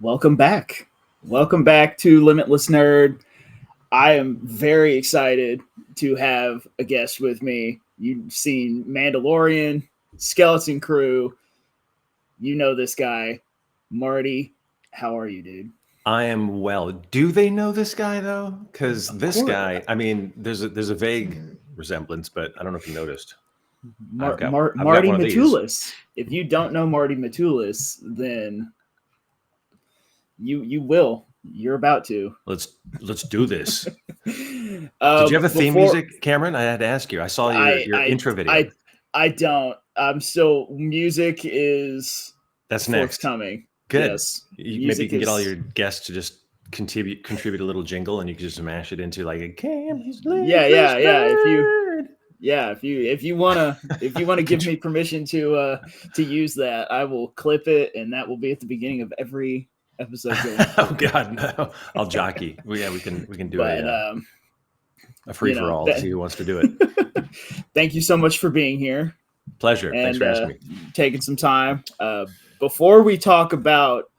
Welcome back. Welcome back to Limitless Nerd. I am very excited to have a guest with me. You've seen Mandalorian, Skeleton Crew. You know this guy, Marty. How are you, dude? I am well. Do they know this guy though? Because Of this course. guy, I mean, there's a vague resemblance, but I don't know if you noticed. I've got Marty one of these. Matulis. If you don't know Marty Matulis, then you will. You're about to. Let's do this. Did you have a theme Before music, Cameron? I had to ask you. I saw your I your I intro video. I I don't. I'm still music is That's next. forthcoming. Good. Yes. Maybe you Music can get all is your guests to just contribute a little jingle, and you can just mash it into like a Cameron's yeah, Limitless yeah, yeah. Nerd. If you wanna give Contr- me permission to use that, I will clip it and that will be at the beginning of every episode going oh forward. God, no! I'll jockey. Well, yeah, we can do But a free for all. that See who wants to do it. thank you so much for being here Pleasure. Thanks and for asking me. taking some time. Before we talk about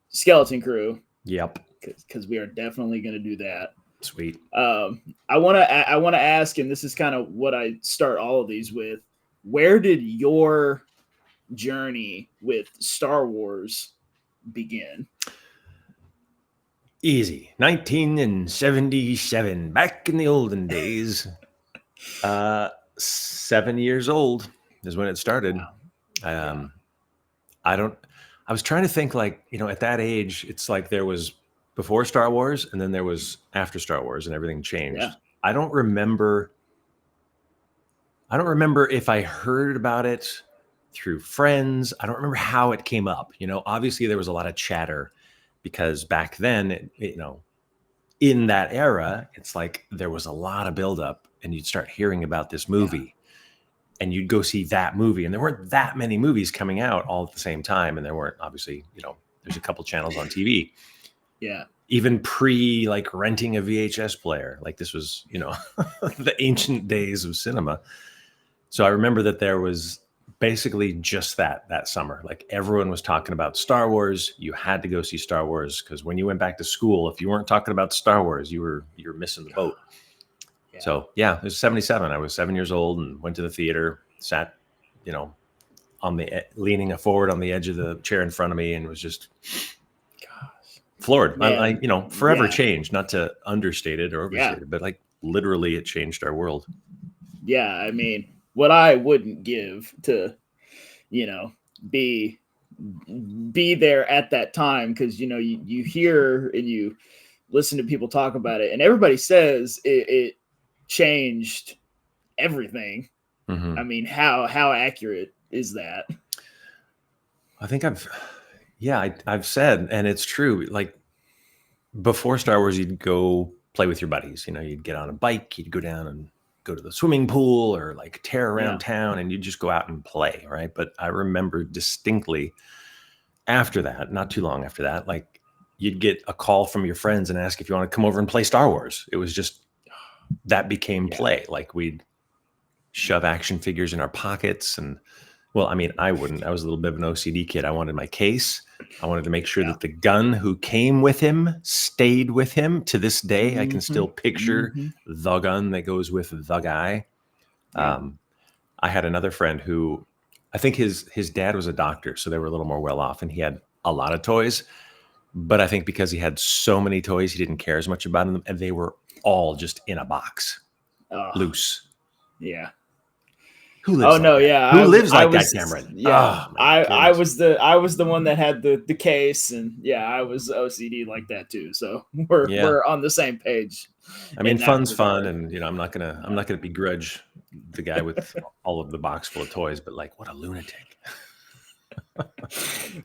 Skeleton Crew, Yep. because we are definitely going to do that. Sweet. I want to ask, and this is kind of what I start all of these with. Where did your journey with Star Wars begin? Easy. 1977. Back in the olden days. 7 years old is when it started. Wow. I was trying to think at that age, it's like there was before Star Wars and then there was after Star Wars and everything changed. Yeah. I don't remember if I heard about it through friends. I don't remember how it came up. Obviously there was a lot of chatter because back then, in that era, it's like there was a lot of buildup and you'd start hearing about this movie and you'd go see that movie. And there weren't that many movies coming out all at the same time. And there weren't, obviously, there's a couple channels on TV. Yeah. Even pre renting a VHS player. Like this was, the ancient days of cinema. So I remember that there was basically just that summer. Like everyone was talking about Star Wars. You had to go see Star Wars because when you went back to school, if you weren't talking about Star Wars, you were missing the boat. Yeah. So yeah, it was 77. I was 7 years old and went to the theater, sat, leaning forward on the edge of the chair in front of me and was just floored. I forever changed, not to understate it or overstate it, but like literally it changed our world. Yeah. I mean, what I wouldn't give to, be there at that time. Cause you hear and you listen to people talk about it and everybody says it changed everything. Mm-hmm. I mean, how accurate is that? I think I've said, and it's true. Like before Star Wars, you'd go play with your buddies. You'd get on a bike, you'd go down and go to the swimming pool or like tear around town and you'd just go out and play. Right. But I remember distinctly after that, not too long after that, like you'd get a call from your friends and ask if you want to come over and play Star Wars. It was just, that became play. Like we'd shove action figures in our pockets. And well, I mean, I wouldn't. I was a little bit of an OCD kid. I wanted my case. I wanted to make sure that the gun who came with him stayed with him. To this day, I can still picture the gun that goes with the guy. I had another friend who, I think his dad was a doctor, so they were a little more well off, and he had a lot of toys. But I think because he had so many toys, he didn't care as much about them, and they were all just in a box, loose. Yeah. Who lives like that? Who lives like that, Cameron? Yeah. I was the one that had the case, and I was OCD like that too. So we're on the same page. I mean, fun's fun, and I'm not gonna begrudge the guy with all of the box full of toys, but like, what a lunatic.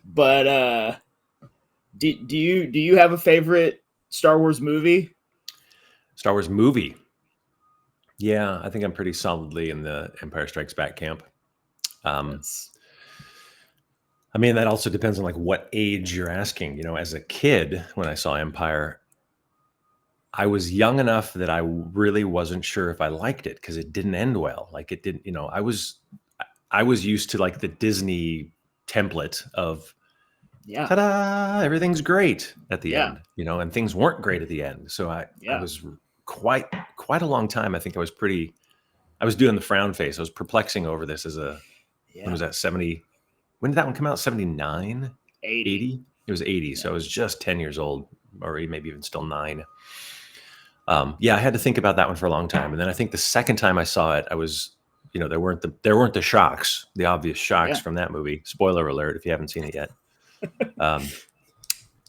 But do you have a favorite Star Wars movie? Star Wars movie. Yeah, I think I'm pretty solidly in the Empire Strikes Back camp. I mean, that also depends on like what age you're asking. As a kid, when I saw Empire, I was young enough that I really wasn't sure if I liked it because it didn't end well. Like it didn't, I was used to like the Disney template of Yeah. ta-da, everything's great at the Yeah. end, you know, and things weren't great at the end. So I Yeah. was quite a long time. I think I was doing the frown face. I was perplexing over this when Yeah. was that, 70? When did that one come out? 79? 80. 80? It was 80. So I was just 10 years old, or maybe even still 9. Yeah, I had to think about that one for a long time. And then I think the second time I saw it, I was, you know, there weren't the shocks, the obvious shocks Yeah. from that movie. Spoiler alert if you haven't seen it yet.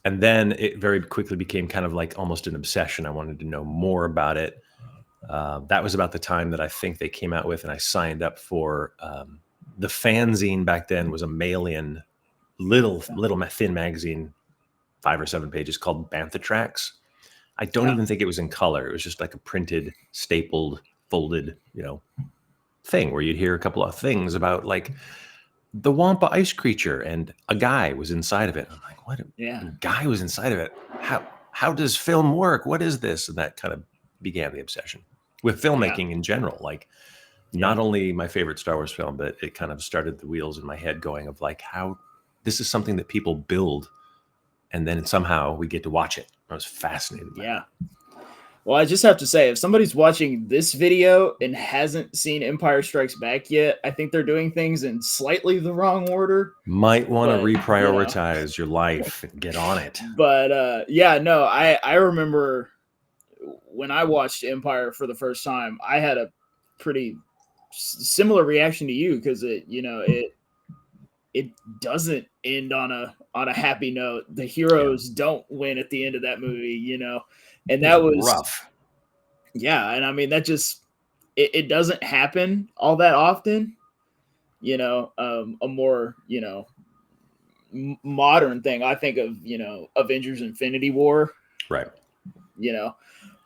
And then it very quickly became kind of like almost an obsession. I wanted to know more about it. That was about the time that I think they came out with, and I signed up for the fanzine back then. Was a mail-in little thin magazine, 5 or 7 pages, called Bantha Tracks. I don't even think it was in color. It was just like a printed, stapled, folded, you know, thing where you'd hear a couple of things about like the Wampa ice creature, and a guy was inside of it. I'm like, what? Yeah. A guy was inside of it. How does film work? What is this? And that kind of began the obsession with filmmaking in general. Like, not only my favorite Star Wars film, but it kind of started the wheels in my head going of like, how this is something that people build, and then somehow we get to watch it. I was fascinated by it. Well, I just have to say, if somebody's watching this video and hasn't seen Empire Strikes Back yet, I think they're doing things in slightly the wrong order. Might want to reprioritize your life and get on it. But yeah, no, I remember when I watched Empire for the first time, I had a pretty similar reaction to you, because it doesn't end on a happy note. The heroes don't win at the end of that movie, you know, and that was rough. Yeah, and I mean that just it doesn't happen all that often, you know. A more, you know, modern thing I think of, you know, Avengers Infinity War, right? You know,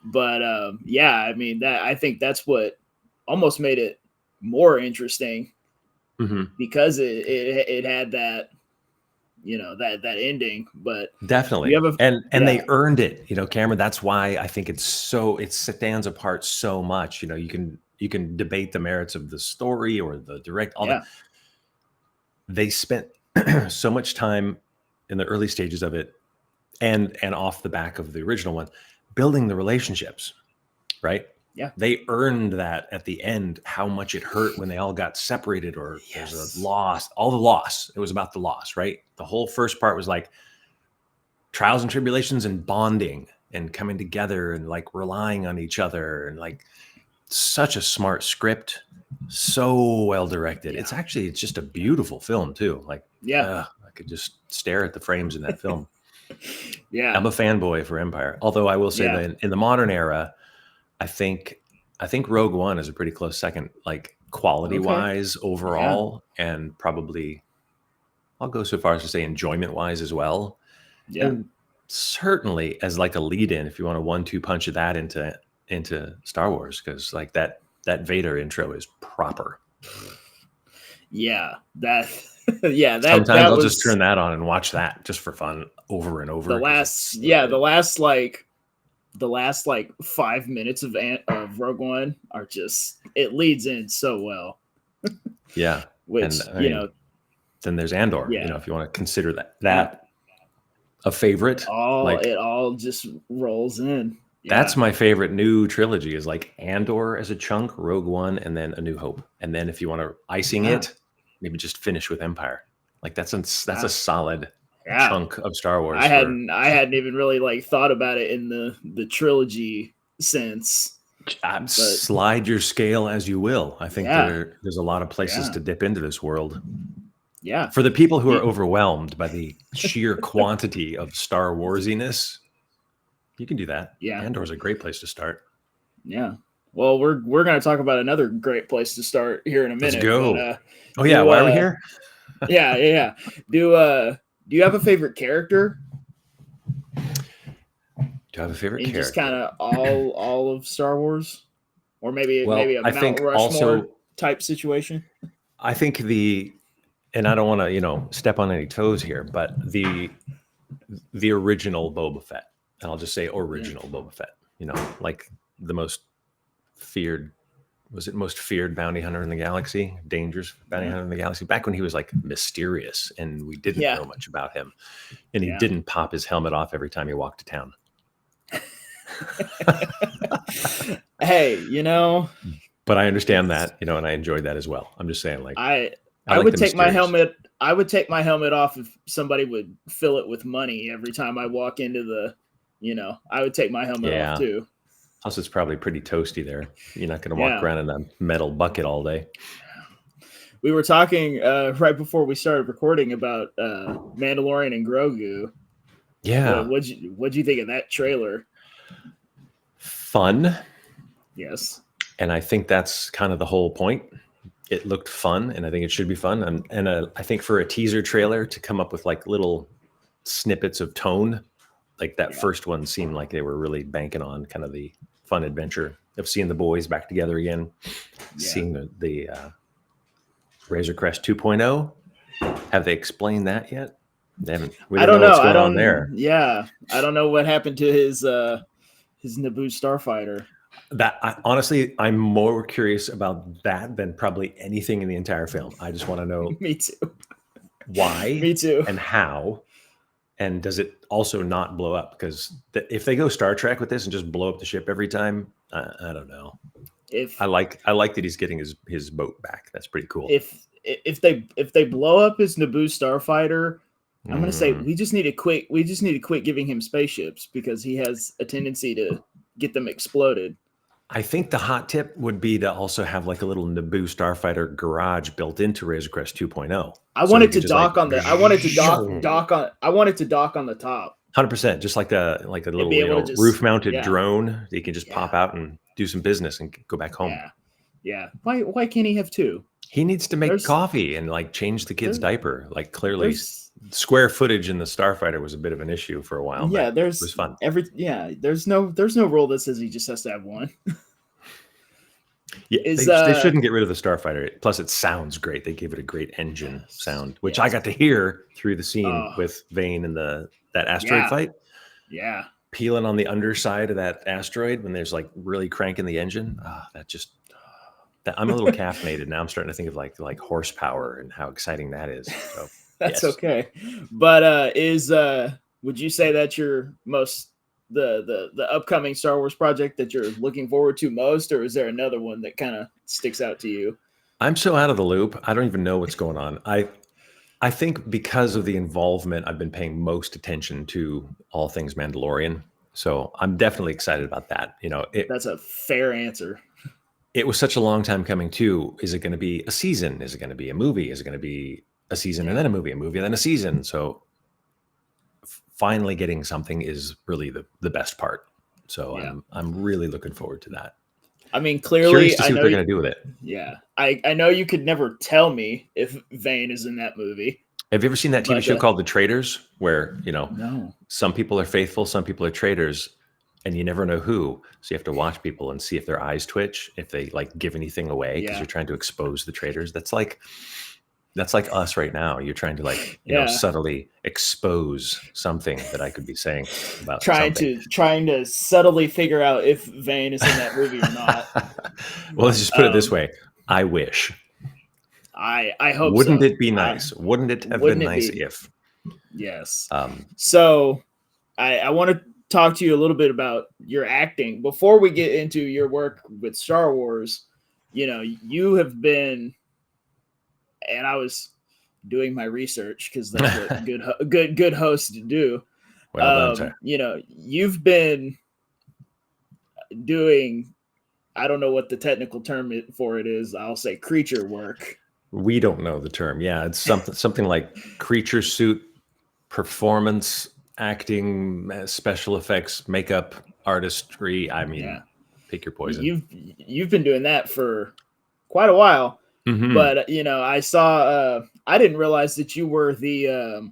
but yeah, I mean I think that's what almost made it more interesting, because it had that, you know, that ending. But definitely, and they earned it, you know, Cameron. That's why I think it stands apart so much. You know, you can debate the merits of the story or the direct, all that. They spent so much time in the early stages of it, and off the back of the original one, building the relationships, right? Yeah. They earned that at the end, how much it hurt when they all got separated, or there's a loss, all the loss. It was about the loss, right? The whole first part was like trials and tribulations and bonding and coming together and like relying on each other, and like such a smart script, so well directed. It's just a beautiful film too. Like, I could just stare at the frames in that film. I'm a fanboy for Empire. Although I will say that in the modern era, I think Rogue One is a pretty close second, like quality wise overall, and probably I'll go so far as to say enjoyment wise as well. And certainly as like a lead in, if you want to 1-2 punch of that into Star Wars, because like that Vader intro is proper. Sometimes I'll just turn that on and watch that just for fun over and over. The last like 5 minutes of Rogue One are just, it leads in so well. Which, you know, then there's Andor. You know, if you want to consider that a favorite, it all just rolls in. That's my favorite new trilogy, is like Andor as a chunk, Rogue One, and then A New Hope. And then if you want to icing it, maybe just finish with Empire. Like that's a solid chunk of Star Wars. I hadn't even really like thought about it in the trilogy sense. Slide your scale as you will. I think there's a lot of places to dip into this world. For the people who are overwhelmed by the sheer quantity of Star Warsiness, you can do that. Andor's a great place to start. Well, we're going to talk about another great place to start here in a minute. Let's go. But, why are we here? Do you have a favorite character? Do I have a favorite character? Just kind of all of Star Wars, or maybe a Mount Rushmore also, type situation. I think and I don't want to step on any toes here, but the original Boba Fett, and I'll just say original Boba Fett. You know, like the most feared was it most feared bounty hunter in the galaxy, dangerous bounty hunter in the galaxy, back when he was like mysterious and we didn't Yeah. know much about him, and he Yeah. didn't pop his helmet off every time he walked to town. Hey, you know, But I understand that, you know, and I enjoyed that as well. I'm just saying, like, I like would the take my mysterious. helmet. I would take my helmet off if somebody would fill it with money every time I walk into the, you know, I would take my helmet Yeah. off too. Plus, it's probably pretty toasty there. You're not going to walk Yeah. around in a metal bucket all day. We were talking right before we started recording about Mandalorian and Grogu. Yeah. What'd you think of that trailer? Fun. Yes. And I think that's kind of the whole point. It looked fun, and I think it should be fun. And I think for a teaser trailer to come up with like little snippets of tone, like that first one seemed like they were really banking on kind of the fun adventure of seeing the boys back together again, seeing the Razor Crest 2.0. Have they explained that yet? They haven't. We don't know what's going on there. Yeah, I don't know what happened to his Naboo starfighter. Honestly, I'm more curious about that than probably anything in the entire film. I just want to know. Me too. Why? Me too. And how? And does it also not blow up? Because if they go Star Trek with this and just blow up the ship every time, I don't know. I like that he's getting his boat back. That's pretty cool. If they blow up his Naboo starfighter, I'm gonna say we just need to quit giving him spaceships because he has a tendency to get them exploded. I think the hot tip would be to also have like a little Naboo starfighter garage built into Razor Crest 2.0. I want it to dock on the top. 100%, just like a little roof mounted drone. You can just pop out and do some business and go back home. Yeah. Why can't he have two? He needs to make coffee and like change the kid's diaper. Like clearly square footage in the starfighter was a bit of an issue for a while. Yeah, it was fun. There's no rule that says he just has to have one. Yeah, they shouldn't get rid of the starfighter. Plus, it sounds great. They gave it a great engine sound, which I got to hear through the scene with Vane and that asteroid fight. Yeah, peeling on the underside of that asteroid when there's like really cranking the engine. I'm a little caffeinated now. I'm starting to think of like horsepower and how exciting that is. So that's okay. But would you say that's your most the upcoming Star Wars project that you're looking forward to most, or is there another one that kind of sticks out to you? I'm so out of the loop. I don't even know what's going on. I think because of the involvement, I've been paying most attention to all things Mandalorian. So I'm definitely excited about that. You know, that's a fair answer. It was such a long time coming too. Is it going to be a season? Is it going to be a movie? Is it going to be a season and then a movie and then a season? So finally getting something is really the best part. So I'm really looking forward to that. I mean, clearly, curious to see what they're going to do with it. Yeah, I know you could never tell me if Vane is in that movie. Have you ever seen that TV show called The Traitors, where no. Some people are faithful, some people are traitors, and you never know who. So you have to watch people and see if their eyes twitch, if they like give anything away, because you're trying to expose the traitors. That's like us right now. You're trying to like subtly expose something that I could be saying about trying to subtly figure out if Vane is in that movie or not. Well, let's just put it this way. I wish. I hope. Wouldn't it be nice? Wouldn't it have been nice if? Yes. So I want to talk to you a little bit about your acting before we get into your work with Star Wars. You know, you have been. And I was doing my research because that's what good hosts do. Well done, sir. You know, you've been doing, I don't know what the technical term for it is. I'll say creature work. We don't know the term. Yeah, it's something like creature suit, performance, acting, special effects, makeup, artistry. I mean, pick your poison. You've been doing that for quite a while. Mm-hmm. But, I saw, I didn't realize that you were the,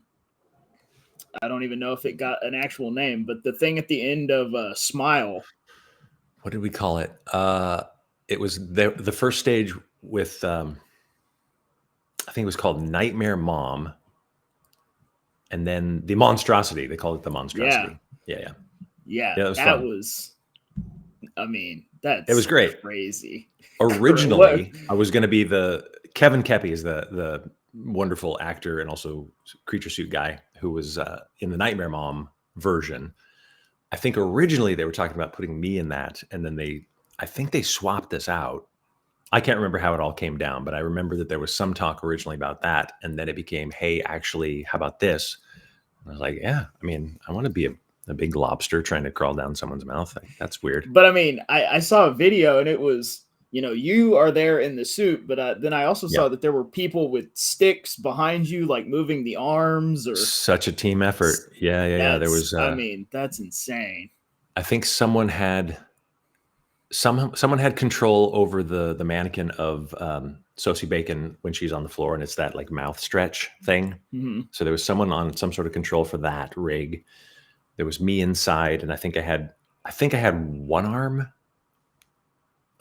I don't even know if it got an actual name, but the thing at the end of Smile. What did we call it? It was the first stage with, I think it was called Nightmare Mom. And then the Monstrosity. They called it the Monstrosity. Yeah. That was I mean, It was that's great. crazy. Originally, I was going to be Kevin Kepi is the wonderful actor and also creature suit guy who was in the Nightmare Mom version. I think originally they were talking about putting me in that, and then I think they swapped this out. I can't remember how it all came down, but I remember that there was some talk originally about that, and then it became, hey, actually, how about this? And I was like, yeah, I mean, I want to be a big lobster trying to crawl down someone's mouth. That's weird. But I mean, I saw a video and it was, you are there in the suit, but then I also Yeah. saw that there were people with sticks behind you, like moving the arms or Such a team effort. Yeah. There was, I mean, that's insane. I think someone had control over the mannequin of Sosie Bacon when she's on the floor, and it's that like mouth stretch thing. Mm-hmm. So there was someone on some sort of control for that rig. There was me inside, and I think I had one arm.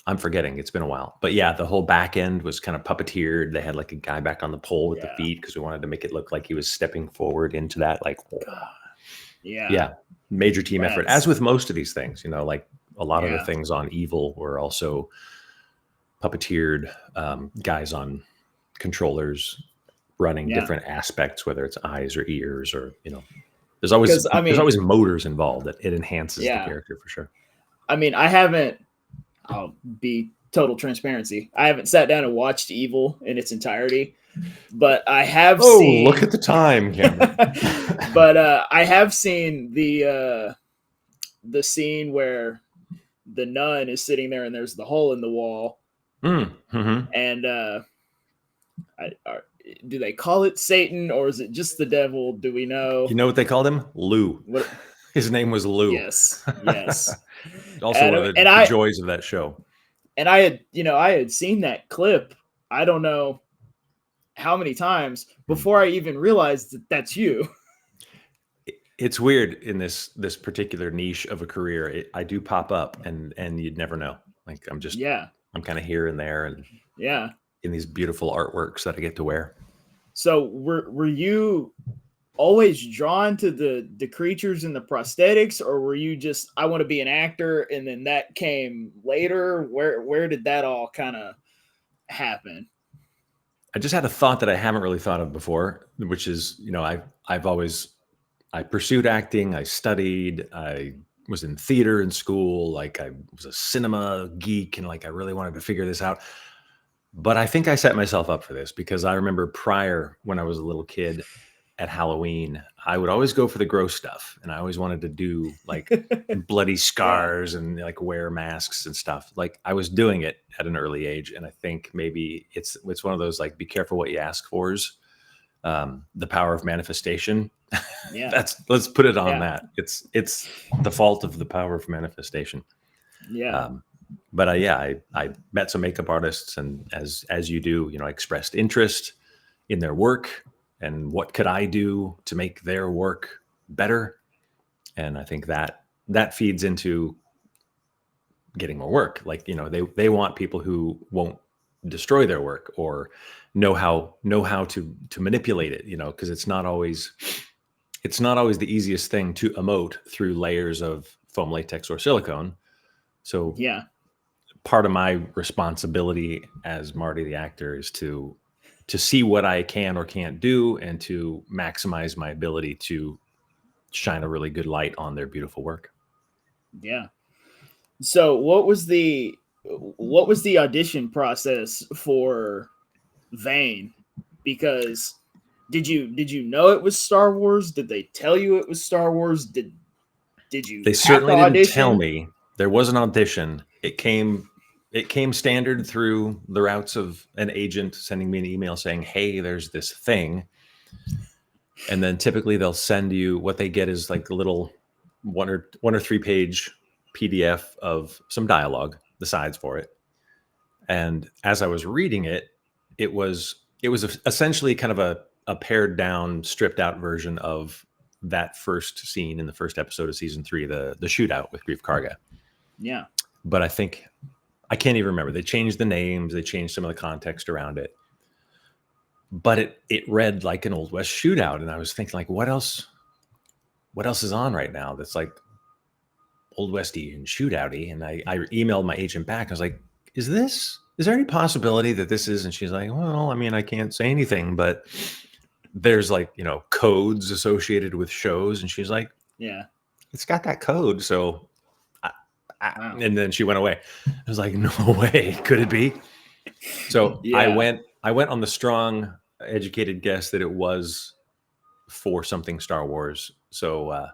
I'm forgetting. It's been a while, but yeah, the whole back end was kind of puppeteered. They had like a guy back on the pole with the feet because we wanted to make it look like he was stepping forward into that. Like, yeah, major team effort. As with most of these things, like a lot of the things on Evil were also puppeteered guys on controllers running different aspects, whether it's eyes or ears or there's always motors involved. It enhances the character for sure. I mean, I'll be total transparency. I haven't sat down and watched Evil in its entirety, but I have seen. Look at the time, Cameron. But I have seen the scene where the nun is sitting there and there's the hole in the wall. Mm-hmm. And do they call it Satan or is it just the devil? Do we know? You know what they called him? Lou. What? His name was Lou. Yes. Also one of the joys of that show. And I had seen that clip, I don't know how many times before I even realized that that's you. It's weird in this particular niche of a career. I do pop up and you'd never know. Like I'm kind of here and there and in these beautiful artworks that I get to wear. So were you always drawn to the creatures and the prosthetics, or were you just, I want to be an actor, and then that came later? Where did that all kind of happen? I just had a thought that I haven't really thought of before, which is, I pursued acting. I studied. I was in theater in school. Like I was a cinema geek, and like I really wanted to figure this out. But I think I set myself up for this because I remember prior, when I was a little kid at Halloween, I would always go for the gross stuff, and I always wanted to do like bloody scars and like wear masks and stuff. Like I was doing it at an early age, and I think maybe it's one of those like be careful what you ask for's. The power of manifestation. Yeah. Let's put it on that. It's the fault of the power of manifestation. Yeah. But I met some makeup artists, and as you do, I expressed interest in their work and what could I do to make their work better. And I think that feeds into getting more work. Like, they want people who won't destroy their work or know how to manipulate it, because it's not always the easiest thing to emote through layers of foam, latex, or silicone. So part of my responsibility as Marty the actor is to see what I can or can't do and to maximize my ability to shine a really good light on their beautiful work. Yeah. So what was the audition process for Vane? Because did you know it was Star Wars? Did they tell you it was Star Wars? Did you? They certainly didn't tell me. There was an audition. It came standard through the routes of an agent sending me an email saying, "Hey, there's this thing." And then typically they'll send you, what they get is like a little 1 or 3 page PDF of some dialogue, the sides for it. And as I was reading it, it was essentially kind of a pared down, stripped out version of that first scene in the first episode of season 3, the shootout with Grief Karga. Yeah. But I think, I can't even remember. They changed the names. They changed some of the context around it. But it read like an Old West shootout. And I was thinking like, what else is on right now that's like Old Westy and shootouty. And I emailed my agent back. I was like, is there any possibility that this is? And she's like, well, I mean, I can't say anything, but there's like, codes associated with shows. And she's like, Yeah. it's got that code. So, Wow. and then she went away. I was like, no way. Could it be? So Yeah. I went on the strong, educated guess that it was for something Star Wars. So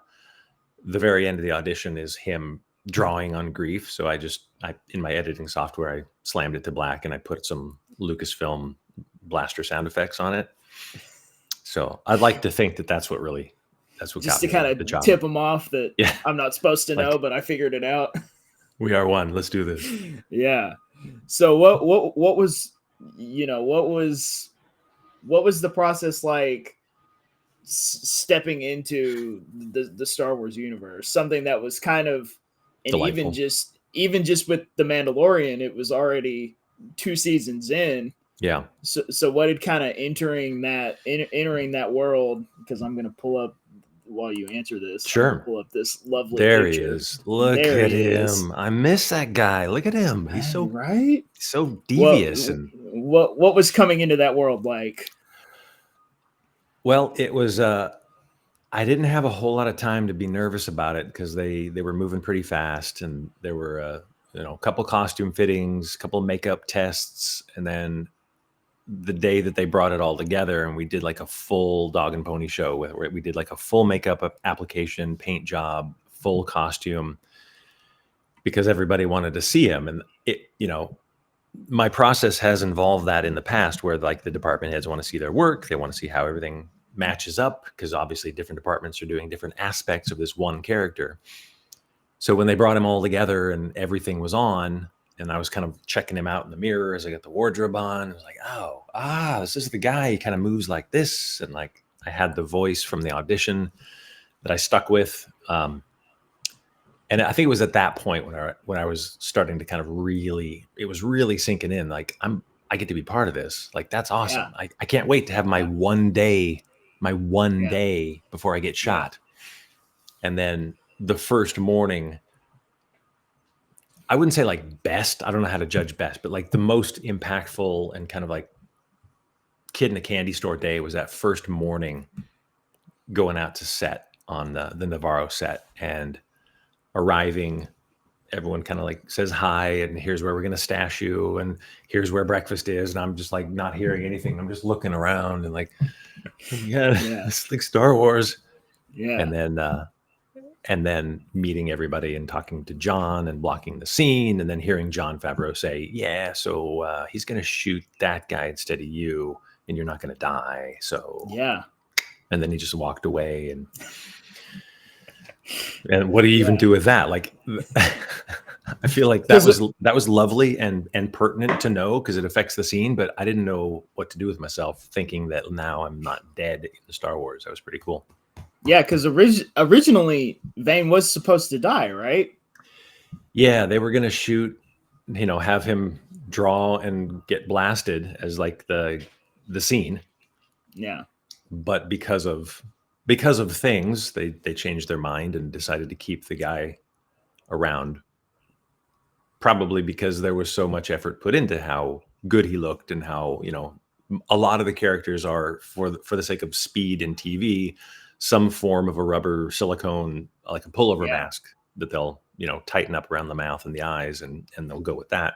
the very end of the audition is him drawing on grief. So I in my editing software, I slammed it to black and I put some Lucasfilm blaster sound effects on it. So I'd like to think that that's what just to kind of tip them off that I'm not supposed to know, but I figured it out. We are one. Let's do this. Yeah. So what was what was the process like stepping into the Star Wars universe? Something that was kind of, and delightful. even just with the Mandalorian, it was already 2 seasons in. Yeah. So what did kind of entering that world? Because I'm gonna pull up while you answer this. Sure. Pull up this lovely. There picture. he is. Look at him. I miss that guy. Look at him. He's so right. So devious. What was coming into that world like? Well, it was. I didn't have a whole lot of time to be nervous about it because they were moving pretty fast, and there were a couple costume fittings, a couple makeup tests, and then the day that they brought it all together and we did like a full dog and pony show where we did like a full makeup application, paint job, full costume, because everybody wanted to see him. And it, my process has involved that in the past where like the department heads want to see their work. They want to see how everything matches up because obviously different departments are doing different aspects of this one character. So when they brought him all together and everything was on, and I was kind of checking him out in the mirror as I got the wardrobe on. I was like, this is the guy. He kind of moves like this. And like, I had the voice from the audition that I stuck with. And I think it was at that point when I was starting to kind of it was really sinking in. Like I get to be part of this. Like, that's awesome. Yeah. I can't wait to have my one day before I get shot. Yeah. And then the first morning, I wouldn't say like best. I don't know how to judge best, but like the most impactful and kind of like kid in a candy store day was that first morning going out to set on the Navarro set and arriving. Everyone kind of like says hi and here's where we're going to stash you and here's where breakfast is. And I'm just like not hearing anything. I'm just looking around and like, it's like Star Wars. Yeah. And then meeting everybody and talking to John and blocking the scene and then hearing Jon Favreau say, so he's going to shoot that guy instead of you and you're not going to die. So, and then he just walked away and what do you even do with that? Like, I feel like that was lovely and pertinent to know because it affects the scene, but I didn't know what to do with myself thinking that now I'm not dead in the Star Wars. That was pretty cool. Yeah, because originally Vane was supposed to die, right? Yeah, they were going to shoot, have him draw and get blasted as like the scene. Yeah. But because of things, they changed their mind and decided to keep the guy around. Probably because there was so much effort put into how good he looked and how, a lot of the characters are for the sake of speed in TV, some form of a rubber silicone, like a pullover mask that they'll, tighten up around the mouth and the eyes and they'll go with that.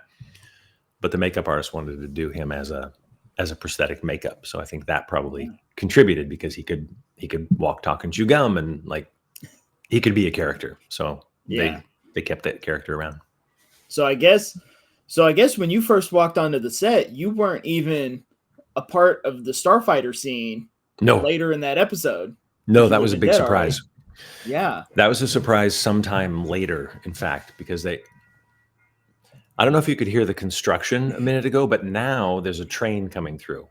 But the makeup artist wanted to do him as a prosthetic makeup. So I think that probably contributed because he could walk, talk, and chew gum and like he could be a character. So they kept that character around. So I guess when you first walked onto the set, you weren't even a part of the starfighter scene. No. Later in that episode. No, that was a big surprise. Already. Yeah. That was a surprise sometime later, in fact, because I don't know if you could hear the construction a minute ago, but now there's a train coming through.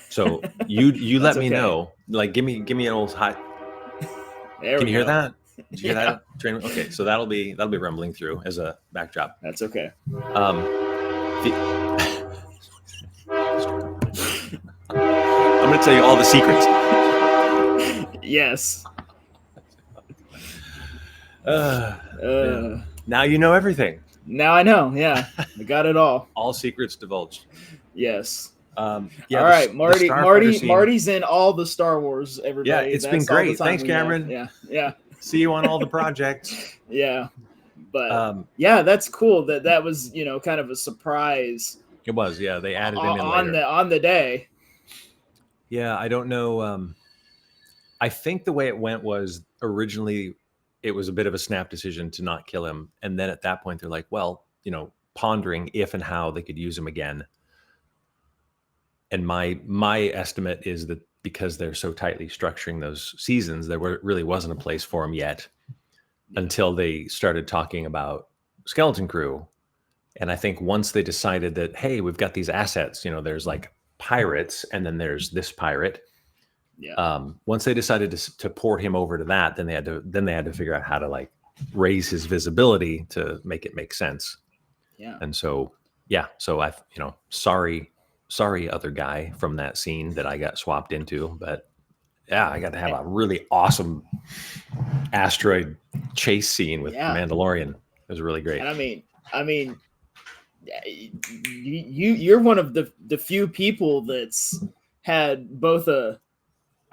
So you let me know. Like give me an old hot. Can you hear that? Did you hear that train? Okay, so that'll be rumbling through as a backdrop. That's okay. I'm going to tell you all the secrets. Yes. Yeah. Uh, Now you know everything. now I know. Yeah, I got it all. All secrets divulged. Yes. Yeah, All right, the Marty. Starfighter scene. Marty's in all the Star Wars. Yeah, Everybody, it's been that's all the great. time Thanks, we have. Cameron. Yeah, yeah, See you on all the projects. yeah. But Um, yeah, that's cool. That was kind of a surprise it was, yeah. They added him in on later. the day. Yeah, I don't know. I think the way it went was originally it was a bit of a snap decision to not kill him, and then at that point they're like, well, pondering if and how they could use him again. And my estimate is that because they're so tightly structuring those seasons, really wasn't a place for him yet until they started talking about Skeleton Crew. And I think once they decided that, hey, we've got these assets, there's like pirates and then there's this pirate. Yeah. Once they decided to port him over to that, then they had to figure out how to like raise his visibility to make it make sense. Yeah. And so, yeah, so I, sorry, other guy from that scene that I got swapped into, but yeah, I got to have a really awesome asteroid chase scene with Mandalorian. It was really great. And I mean, you're one of the few people that's had both a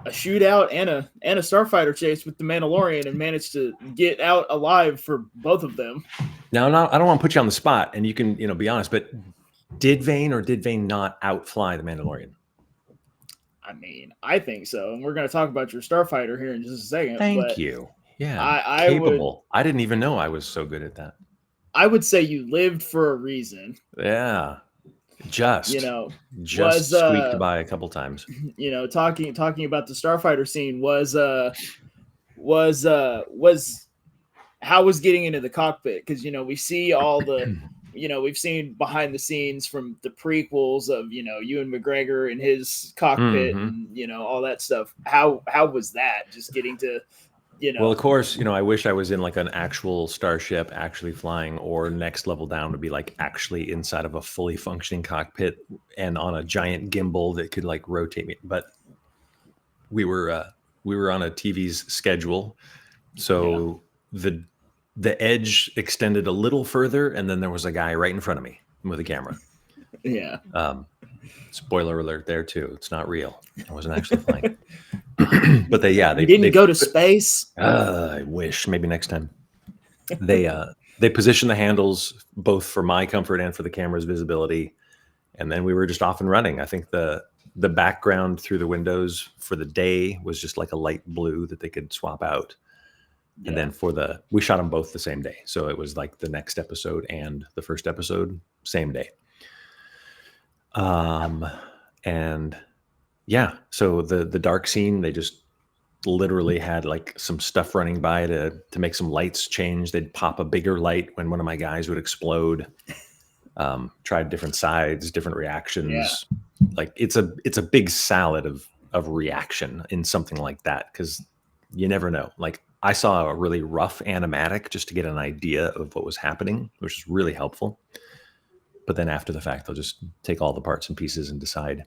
shootout and a starfighter chase with the Mandalorian and managed to get out alive for both of them. Now, I don't want to put you on the spot, and you can be honest, but did Vane or did Vane not outfly the Mandalorian? I mean, I think so, and we're going to talk about your starfighter here in just a second. Thank you. Yeah, I capable. I didn't even know I was so good at that. I would say you lived for a reason. Yeah, just squeaked by a couple times. Talking about the starfighter scene was how was getting into the cockpit, because we see all the we've seen behind the scenes from the prequels of Ewan McGregor in his cockpit and all that stuff. How was that, just getting to well, of course, I wish I was in like an actual starship actually flying, or next level down to be like actually inside of a fully functioning cockpit and on a giant gimbal that could like rotate me. But we were on a TV's schedule, so the edge extended a little further, and then there was a guy right in front of me with a camera. Yeah. Spoiler alert there too. It's not real. I wasn't actually flying. But they didn't go to space. I wish, maybe next time. They positioned the handles both for my comfort and for the camera's visibility, and then we were just off and running. I think the background through the windows for the day was just like a light blue that they could swap out. And then we shot them both the same day. So it was like the next episode and the first episode, same day. And yeah, so the dark scene, they just literally had like some stuff running by to make some lights change. They'd pop a bigger light when one of my guys would explode. Tried different sides, different reactions. Yeah. Like it's a big salad of reaction in something like that, because you never know. Like I saw a really rough animatic just to get an idea of what was happening, which is really helpful. But then after the fact, they'll just take all the parts and pieces and decide.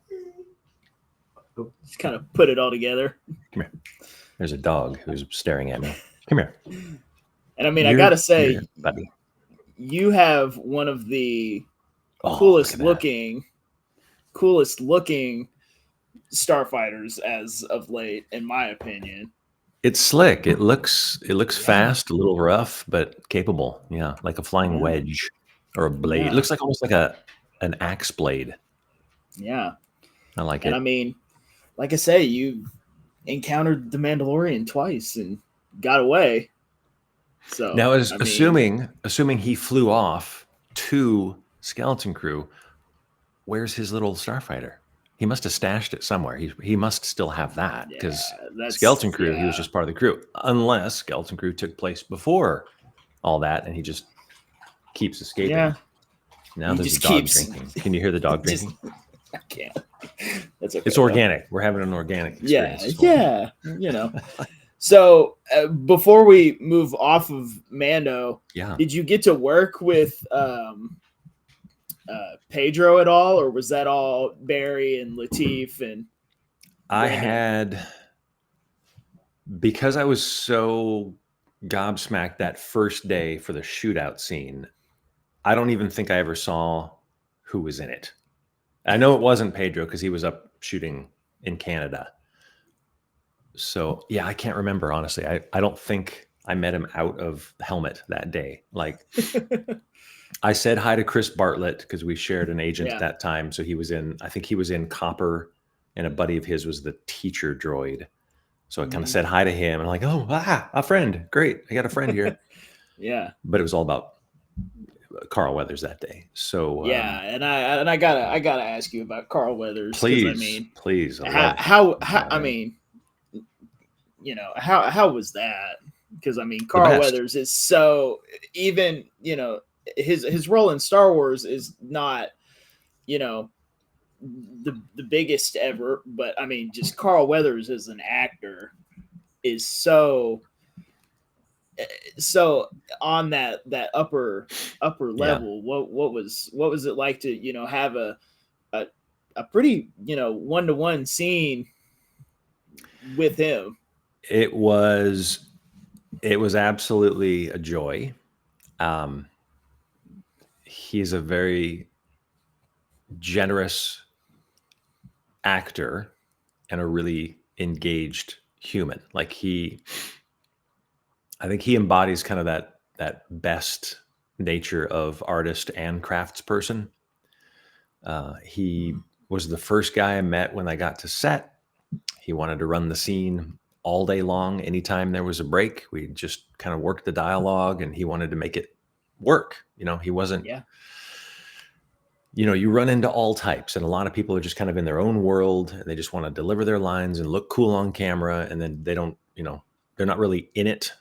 Just kind of put it all together. Come here. There's a dog who's staring at me. Come here. And I mean, I gotta say, buddy, you have one of the coolest looking starfighters as of late, in my opinion. It's slick. It looks fast, a little rough, but capable. Yeah, like a flying wedge or a blade. It looks like almost like an axe blade. Yeah, I like it. And I mean, like I say, you encountered the Mandalorian twice and got away. So now, assuming he flew off to Skeleton Crew, where's his little starfighter? He must have stashed it somewhere. He must still have that, because Skeleton Crew, he was just part of the crew. Unless Skeleton Crew took place before all that, and he just keeps escaping. Yeah. Now there's a dog drinking. Can you hear the dog drinking? I can't. That's okay. It's organic. We're having an organic experience. Yeah. So before we move off of Mando, did you get to work with Pedro at all, or was that all Barry and Lateef? And I had, because I was so gobsmacked that first day for the shootout scene. I don't even think I ever saw who was in it. I know it wasn't Pedro because he was up shooting in Canada. So yeah, I can't remember, honestly. I don't think I met him out of the helmet that day. Like, I said hi to Chris Bartlett because we shared an agent at Yeah. that time. So I think he was in Copper, and a buddy of his was the teacher droid. So I kind of said hi to him and I'm like, oh, a friend. Great. I got a friend here. Yeah. But it was all about Carl Weathers that day. So Yeah, and I gotta ask you about Carl Weathers, because I please, mean, please, I how, love how about I him. mean, how was that? Because I mean, The Carl best. Weathers is so, even his role in Star Wars is not, you know the biggest ever, but I mean, just Carl Weathers as an actor is so on that upper Yeah. level. What was it like to have a, a pretty one-to-one scene with him? It was absolutely a joy. He's a very generous actor and a really engaged human. Like, I think he embodies kind of that best nature of artist and craftsperson. He was the first guy I met when I got to set. He wanted to run the scene all day long. Anytime there was a break, we just kind of worked the dialogue, and he wanted to make it work. He wasn't, Yeah. you run into all types, and a lot of people are just kind of in their own world, and they just want to deliver their lines and look cool on camera. And then they don't, they're not really in it.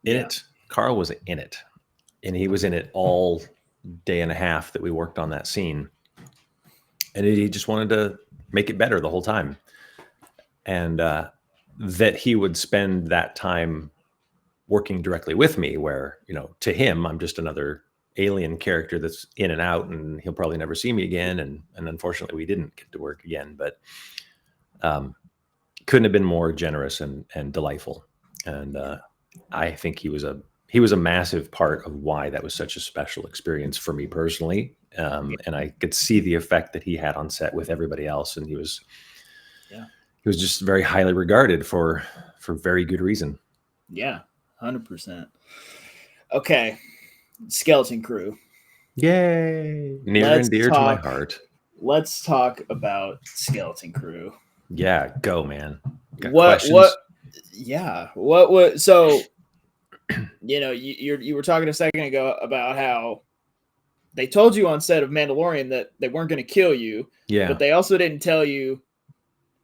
Yeah. Carl was in it, and he was in it all day and a half that we worked on that scene. And he just wanted to make it better the whole time. And that he would spend that time working directly with me, where, to him, I'm just another alien character that's in and out, and he'll probably never see me again. And unfortunately, we didn't get to work again, but couldn't have been more generous and delightful. And I think he was a massive part of why that was such a special experience for me personally. And I could see the effect that he had on set with everybody else. And he was just very highly regarded for very good reason. Yeah. 100%. Okay. Skeleton Crew. Yay. Near and dear to my heart. Let's talk about Skeleton Crew. Yeah, go, man. Got What questions? so you were talking a second ago about how they told you on set of Mandalorian that they weren't going to kill you, but they also didn't tell you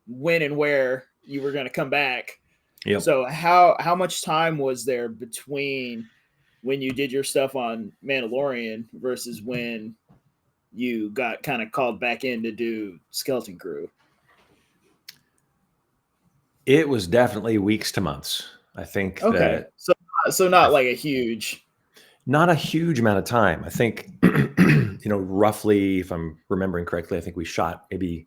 when and where you were going to come back. Yep. So how much time was there between when you did your stuff on Mandalorian versus when you got kind of called back in to do Skeleton Crew? It was definitely weeks to months. I think that. So not like a huge. Not a huge amount of time. I think, roughly, if I'm remembering correctly, I think we shot maybe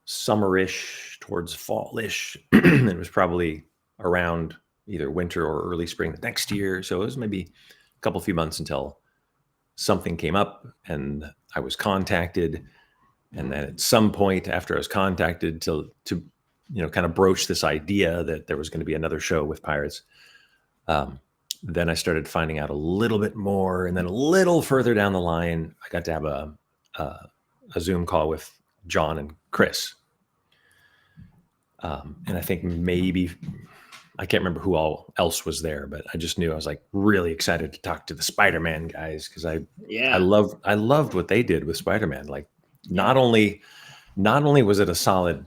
summerish towards fallish. It was probably around either winter or early spring the next year. So it was maybe a couple few months until something came up and I was contacted. And then at some point after I was contacted to kind of broach this idea that there was going to be another show with pirates, then I started finding out a little bit more. And then a little further down the line, I got to have a Zoom call with John and Chris. And I think maybe, I can't remember who all else was there, but I just knew I was like really excited to talk to the Spider-Man guys, because I loved what they did with Spider-Man. Like, not only was it a solid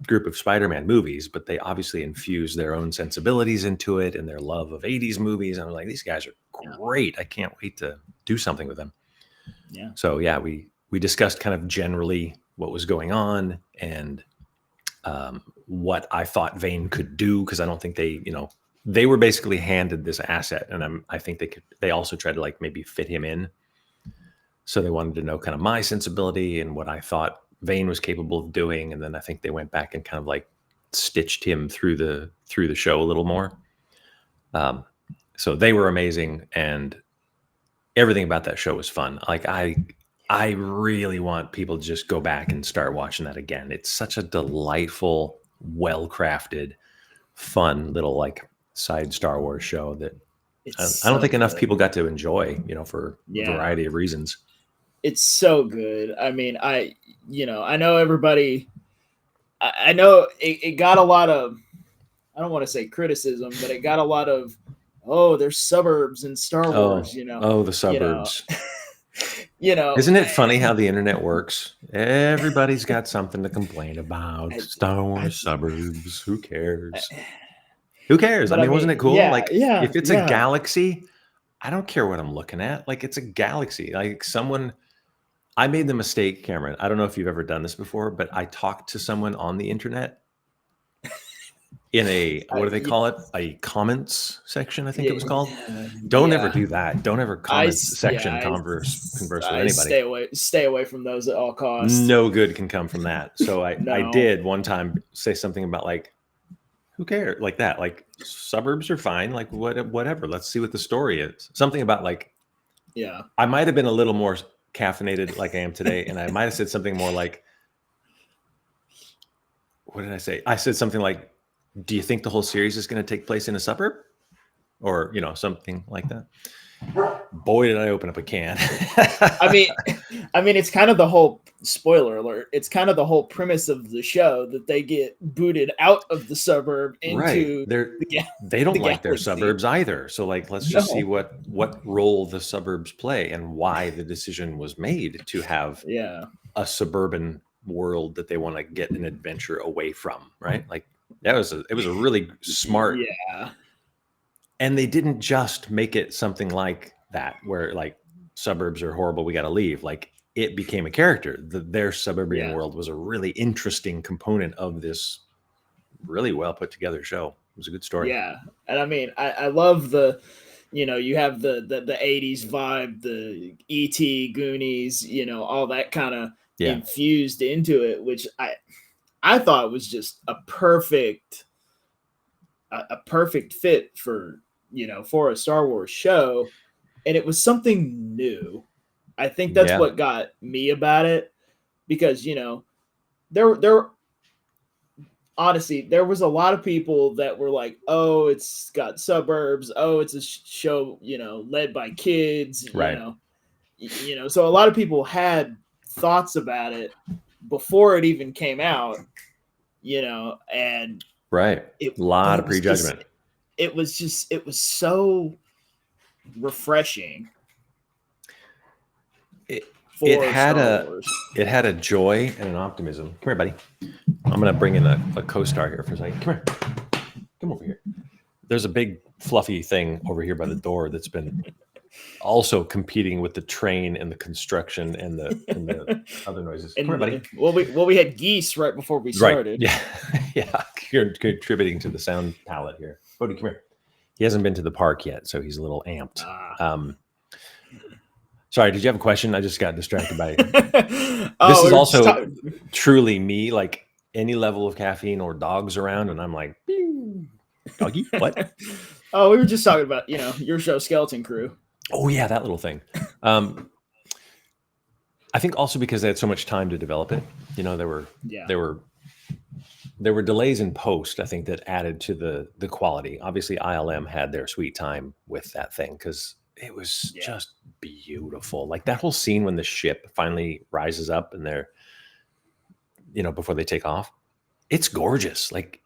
group of Spider-Man movies, but they obviously infused their own sensibilities into it and their love of 80s movies. I was like, these guys are great. I can't wait to do something with them. Yeah. So yeah, we discussed kind of generally what was going on and what I thought Vane could do, because I don't think they were basically handed this asset, and I think they also tried to like maybe fit him in. So they wanted to know kind of my sensibility and what I thought Vane was capable of doing, and then I think they went back and kind of like stitched him through the show a little more. So they were amazing, and everything about that show was fun. Like I really want people to just go back and start watching that again. It's such a delightful, well-crafted, fun little like side Star Wars show that It's I don't so think enough good. people got to enjoy, for a Yeah. variety of reasons. It's so good. I mean, I know everybody. I know it got a lot of. I don't want to say criticism, but it got a lot of. Oh, there's suburbs in Star Wars. The suburbs. Isn't Isn't it funny how the internet works? Everybody's got something to complain about. Star Wars suburbs. Who cares? Who cares? But I mean, wasn't it cool? Yeah, Like, yeah, if it's a yeah. galaxy, I don't care what I'm looking at. Like, it's a galaxy. Like, I made the mistake, Cameron. I don't know if you've ever done this before, but I talked to someone on the internet in what do they call it? A comments section, I think it was called. Don't ever do that. Don't ever comments section converse with anybody. Stay away from those at all costs. No good can come from that. So I No. did one time say something about like, who cares? Like that. Like, suburbs are fine. Like, whatever. Let's see what the story is. Something about like, yeah. I might have been a little more caffeinated like I am today, and I might have said something more like, what did I say? I said something like, do you think the whole series is going to take place in a suburb? Or, something like that. Boy, did I open up a can. I mean, it's kind of the whole, spoiler alert, it's kind of the whole premise of the show that they get booted out of the suburb into they don't like their suburbs either. So like, let's just see what role the suburbs play and why the decision was made to have a suburban world that they want to get an adventure away from, right? Like, it was a really smart. Yeah. And they didn't just make it something like that, where like suburbs are horrible, we got to leave. Like, it became a character. Their suburban world was a really interesting component of this really well put together show. It was a good story. Yeah. And I mean, I love you have the 80s vibe, the E.T., Goonies, all that kind of infused into it, which I thought was just a perfect fit for a Star Wars show, and it was something new. I think that's what got me about it, because there honestly, there was a lot of people that were like, oh, it's got suburbs, oh, it's a show led by kids, right? So a lot of people had thoughts about it before it even came out, and right, a lot of prejudgment. It was so refreshing. It had a joy and an optimism. Come here, buddy. I'm gonna bring in a co-star here for a second. Come here. Come over here. There's a big fluffy thing over here by the door that's been also competing with the train and the construction and the other noises. Come here, buddy. Well, we had geese right before we started. Right. Yeah. You're contributing to the sound palette here. Bodie, come here. He hasn't been to the park yet, so he's a little amped. Sorry, did you have a question? I just got distracted by this is also truly me, like any level of caffeine or dogs around, and I'm like, doggy, what? Oh, we were just talking about, your show, Skeleton Crew. Oh, yeah, that little thing. I think also because they had so much time to develop it. There were delays in post, I think, that added to the quality. Obviously, ILM had their sweet time with that thing because it was just beautiful. Like that whole scene when the ship finally rises up and they're, before they take off, it's gorgeous. Like,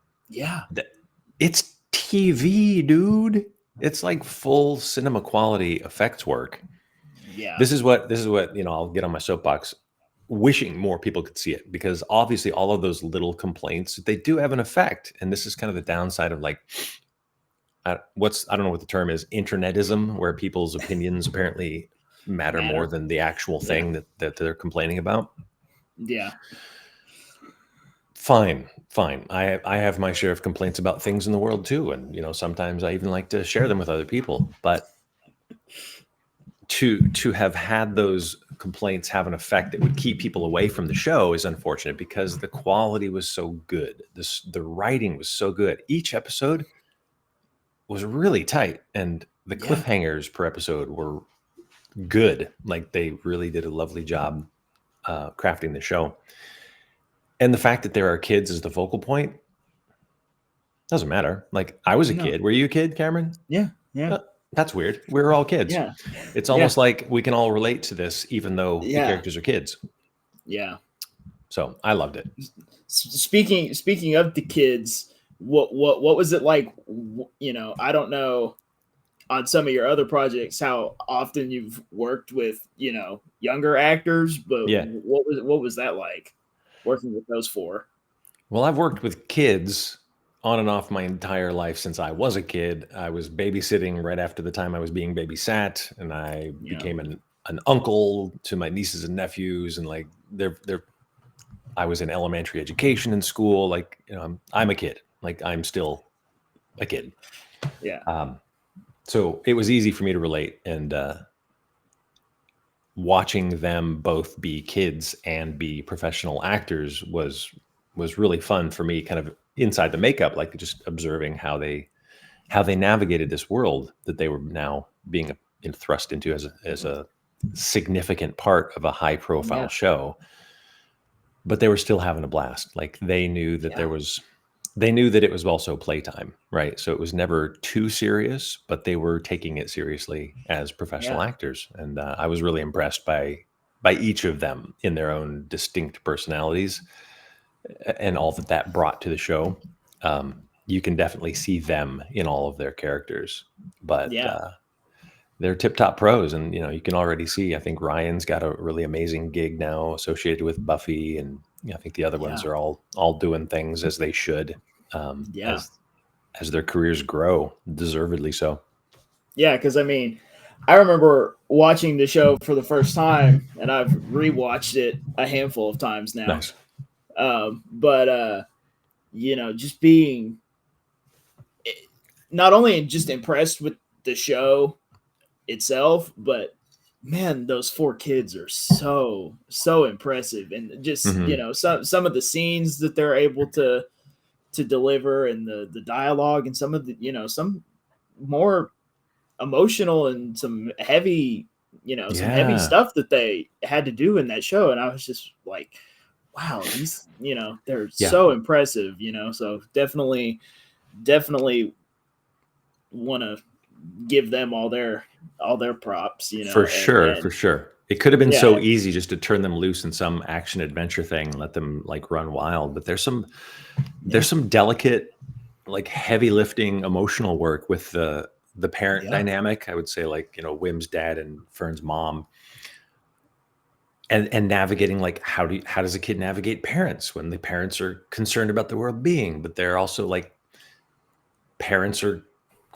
it's TV, dude. It's like full cinema quality effects work. Yeah. This is what, I'll get on my soapbox, wishing more people could see it, because obviously all of those little complaints, they do have an effect. And this is kind of the downside of like, I don't know what the term is, internetism, where people's opinions apparently matter more than the actual thing that they're complaining about. Yeah. Fine. I have my share of complaints about things in the world too. And, sometimes I even like to share them with other people, but to have had those complaints have an effect that would keep people away from the show is unfortunate, because the quality was so good. The writing was so good. Each episode was really tight, and the cliffhangers per episode were good. Like they really did a lovely job crafting the show. And the fact that there are kids as the focal point doesn't matter. Like I was a kid. Were you a kid, Cameron? Yeah. That's weird. We're all kids. Yeah. It's almost like we can all relate to this, even though the characters are kids. Yeah. So I loved it. Speaking of the kids, what was it like? You know, I don't know on some of your other projects how often you've worked with, you know, younger actors, but what was that like working with those four? Well, I've worked with kids on and off my entire life since I was a kid. I was babysitting right after the time I was being babysat, and I became an uncle to my nieces and nephews, and like I was in elementary education in school. Like, you know, I'm a kid. Like I'm still a kid. Yeah. So it was easy for me to relate, and watching them both be kids and be professional actors was really fun for me, kind of inside the makeup, like just observing how they navigated this world that they were now being thrust into as a significant part of a high profile show. But they were still having a blast. Like they knew that they knew that it was also playtime, right? So it was never too serious, but they were taking it seriously as professional actors. And I was really impressed by each of them in their own distinct personalities and all that brought to the show. You can definitely see them in all of their characters, but they're tip-top pros. And, you know, you can already see, I think Ryan's got a really amazing gig now associated with Buffy. And I think the other ones are all doing things as they should, as their careers grow, deservedly so. Yeah. Cause I mean, I remember watching the show for the first time, and I've rewatched it a handful of times now. Nice. But you know, just being not only just impressed with the show itself, but man, those four kids are so impressive, and just you know, some of the scenes that they're able to deliver, and the dialogue, and some of the, you know, some more emotional and some heavy, you know, some heavy stuff that they had to do in that show, and I was just like, wow, these, you know, they're so impressive, you know. So definitely want to give them all their props, you know. For sure. It could have been so easy just to turn them loose in some action adventure thing and let them like run wild, but there's some delicate, like heavy lifting emotional work with the parent dynamic. I would say, like, you know, Wim's dad and Fern's mom, and navigating, like, how does a kid navigate parents when the parents are concerned about the world being, but they're also like, parents are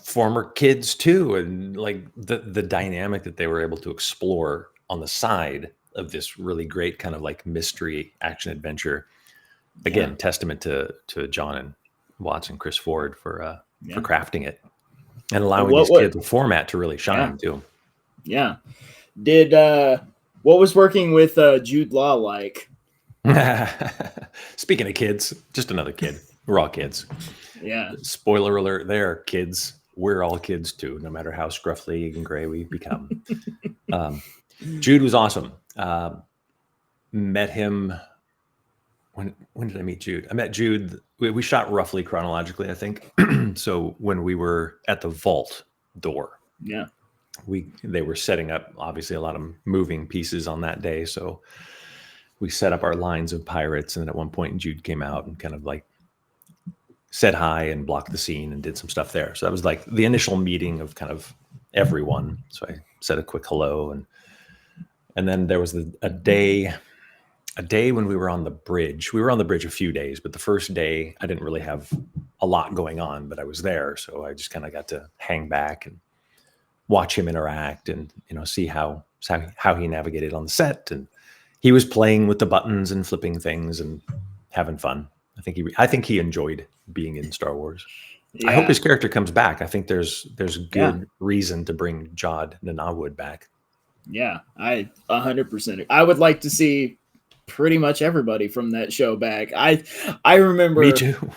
former kids too, and like the dynamic that they were able to explore on the side of this really great kind of like mystery action adventure. Again, testament to John and Watts and Chris Ford for crafting it and allowing these kids a format to really shine too. Yeah. Did what was working with Jude Law like? Speaking of kids, just another kid. We're all kids. Yeah. Spoiler alert there, kids. We're all kids too, no matter how scruffy and gray we become. Jude was awesome. Met him. When did I meet Jude? I met Jude. We shot roughly chronologically, I think. So when we were at the vault door, they were setting up, obviously, a lot of moving pieces on that day. So we set up our lines of pirates, and then at one point Jude came out and kind of like said hi and blocked the scene and did some stuff there. So that was like the initial meeting of kind of everyone. So I said a quick hello, and then there was a day when we were on the bridge. We were on the bridge a few days, but the first day I didn't really have a lot going on, but I was there. So I just kind of got to hang back and watch him interact, and, you know, see how he navigated on the set. And he was playing with the buttons and flipping things and having fun. I think he enjoyed being in Star Wars. Yeah. I hope his character comes back. I think there's good reason to bring Jod Nanawood back. Yeah, I 100%. I would like to see pretty much everybody from that show back. I remember. Me too.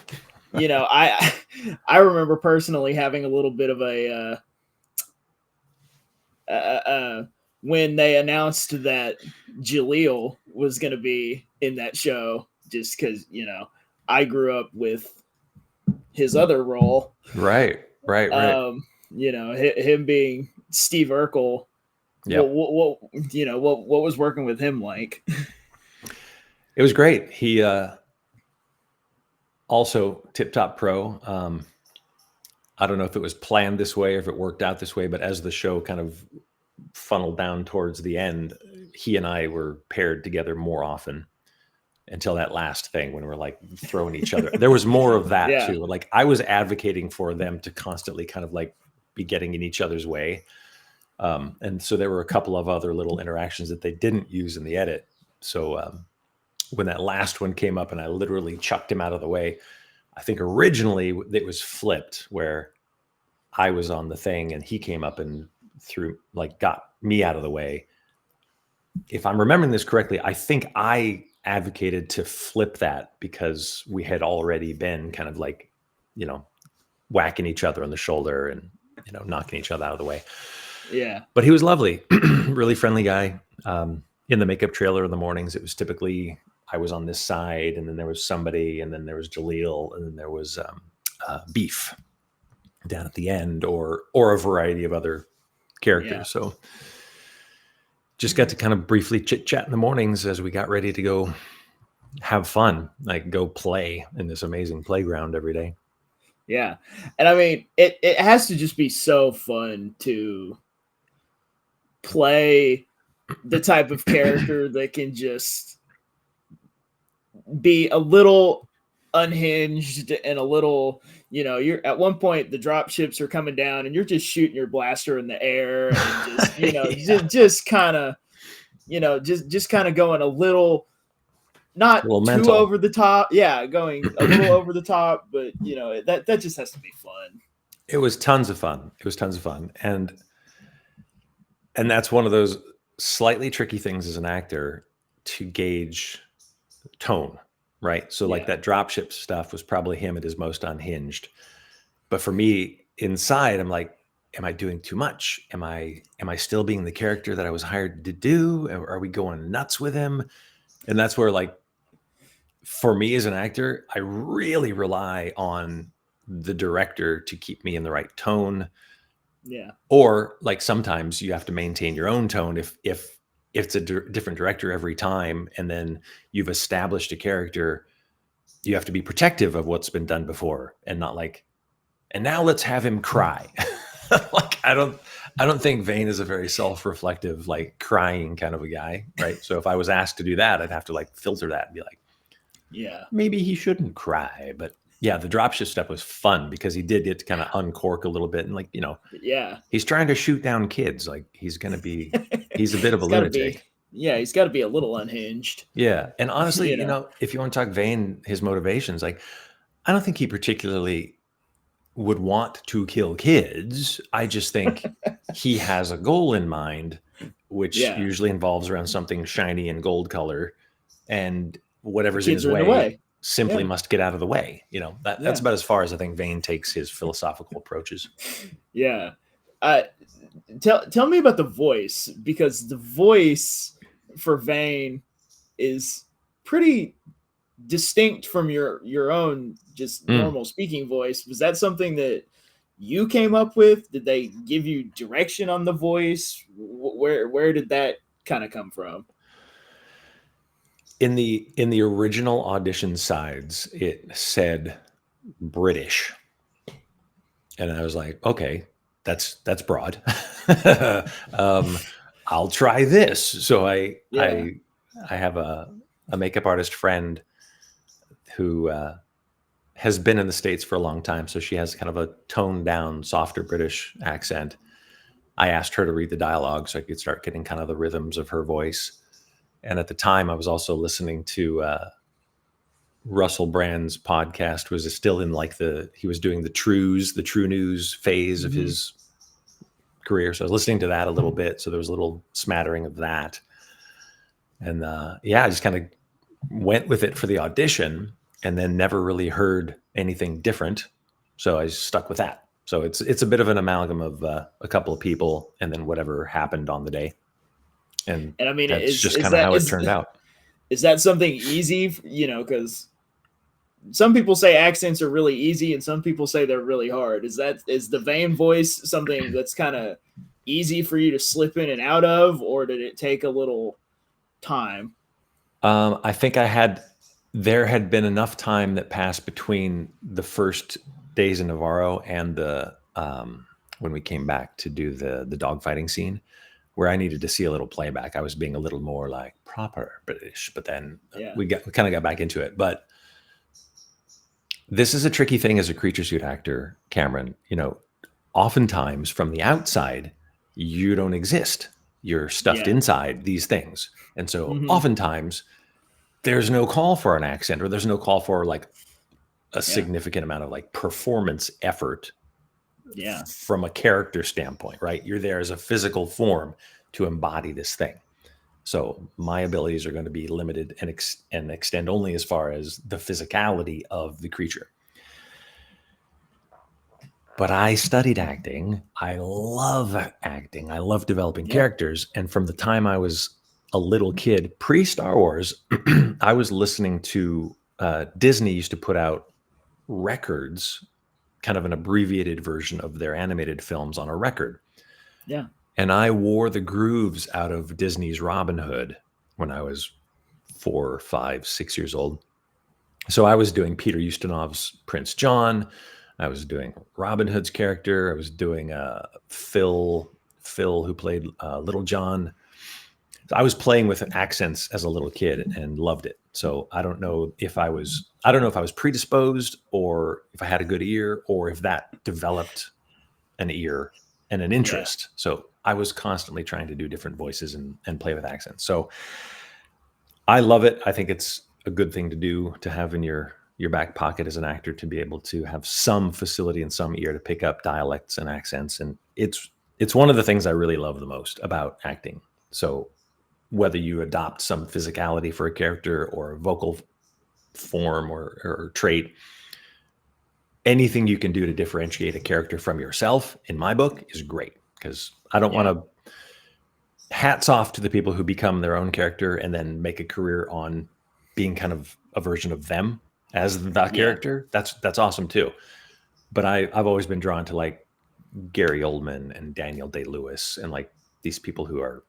You know, I remember personally having a little bit of a when they announced that Jaleel was going to be in that show, just because, I grew up with his other role. Right. Him being Steve Urkel. Yep. What was working with him like? It was great. He also Tip Top Pro. I don't know if it was planned this way or if it worked out this way, but as the show kind of funneled down towards the end, he and I were paired together more often until that last thing when we're like throwing each other. There was more of that too. Like I was advocating for them to constantly kind of like be getting in each other's way. And so there were a couple of other little interactions that they didn't use in the edit. So when that last one came up and I literally chucked him out of the way, I think originally it was flipped where I was on the thing and he came up and got me out of the way. If I'm remembering this correctly, I think I advocated to flip that because we had already been kind of like, whacking each other on the shoulder and, knocking each other out of the way. Yeah. But he was lovely, really friendly guy. In the makeup trailer in the mornings, it was typically I was on this side and then there was somebody and then there was Jaleel and then there was Beef down at the end or a variety of other characters. Yeah. So just got to kind of briefly chit chat in the mornings as we got ready to go have fun, like go play in this amazing playground every day. Yeah. And I mean, it has to just be so fun to play the type of character that can just be a little unhinged and a little, you're at one point the drop ships are coming down and you're just shooting your blaster in the air and just, just kind of, just kind of going a little, not too mental. Over the top. Yeah. Going a little over the top, but that just has to be fun. It was tons of fun. And that's one of those slightly tricky things as an actor to gauge tone, right? So like that dropship stuff was probably him at his most unhinged. But for me inside, I'm like, am I doing too much? Am I still being the character that I was hired to do? Are we going nuts with him? And that's where like, for me as an actor, I really rely on the director to keep me in the right tone. Yeah. Or like sometimes you have to maintain your own tone if it's a different director every time, and then you've established a character, you have to be protective of what's been done before and not like, and now let's have him cry. Like I don't think Vane is a very self-reflective, like crying kind of a guy, right? So if I was asked to do that, I'd have to like filter that and be like, yeah, maybe he shouldn't cry. But yeah, the dropship stuff was fun because he did get to kind of uncork a little bit and like, yeah, he's trying to shoot down kids. Like he's a bit of a lunatic. He's got to be a little unhinged. Yeah. And honestly, if you want to talk Vane, his motivations, like I don't think he particularly would want to kill kids. I just think he has a goal in mind, which usually involves around something shiny and gold color, and whatever's in his way simply must get out of the way. That's about as far as I think Vane takes his philosophical approaches. Yeah. Tell me about the voice, because the voice for Vane is pretty distinct from your own just normal speaking voice. Was that something that you came up with? Did they give you direction on the voice? Where did that kind of come from? In the original audition sides, it said British, and I was like, okay, that's broad. I'll try this. So I have a makeup artist friend who has been in the States for a long time, so she has kind of a toned down, softer British accent. I asked her to read the dialogue so I could start getting kind of the rhythms of her voice. And at the time, I was also listening to Russell Brand's podcast. Was still in like he was doing the true news phase of his career. So I was listening to that a little bit. So there was a little smattering of that. And I just kind of went with it for the audition and then never really heard anything different. So I stuck with that. So it's a bit of an amalgam of a couple of people and then whatever happened on the day. And And I mean, that's is just is kind of that how it turned out. is that something easy? You know, because some people say accents are really easy, and some people say they're really hard. Is the Vane voice something that's kind of easy for you to slip in and out of, or did it take a little time? I think there had been enough time that passed between the first days in Navarro and the when we came back to do the dogfighting scene, where I needed to see a little playback. I was being a little more like proper British, but then Yeah, we kind of got back into it. But this is a tricky thing as a creature suit actor, Cameron. You know, oftentimes from the outside, you don't exist. You're stuffed yeah, inside these things. And so hmm, oftentimes there's no call for an accent, or there's no call for like a yeah, significant amount of like performance effort yeah, from a character standpoint, right? You're there as a physical form to embody this thing. So my abilities are going to be limited and extend only as far as the physicality of the creature. But I studied acting. I love acting. I love developing yeah, characters. And from the time I was a little kid, pre Star Wars, I was listening to Disney used to put out records, kind of an abbreviated version of their animated films on a record. yeah. And I wore the grooves out of Disney's Robin Hood when I was 4, 5, 6 years old. So I was doing Peter Ustinov's Prince John. I was doing Robin Hood's character. I was doing Phil, who played Little John. I was playing with accents as a little kid and loved it. So I don't know if I was predisposed, or if I had a good ear, or if that developed an ear and an Yeah. interest. So I was constantly trying to do different voices and play with accents. So I love it. I think it's a good thing to do, to have in your back pocket as an actor, to be able to have some facility and some ear to pick up dialects and accents. And it's one of the things I really love the most about acting. So whether you adopt some physicality for a character or a vocal form or trait, anything you can do to differentiate a character from yourself, in my book, is great, because I don't want Yeah. to. Hats off to the people who become their own character and then make a career on being kind of a version of them as the Yeah. character. That's awesome too. But I've always been drawn to like Gary Oldman and Daniel Day-Lewis, and like these people who are,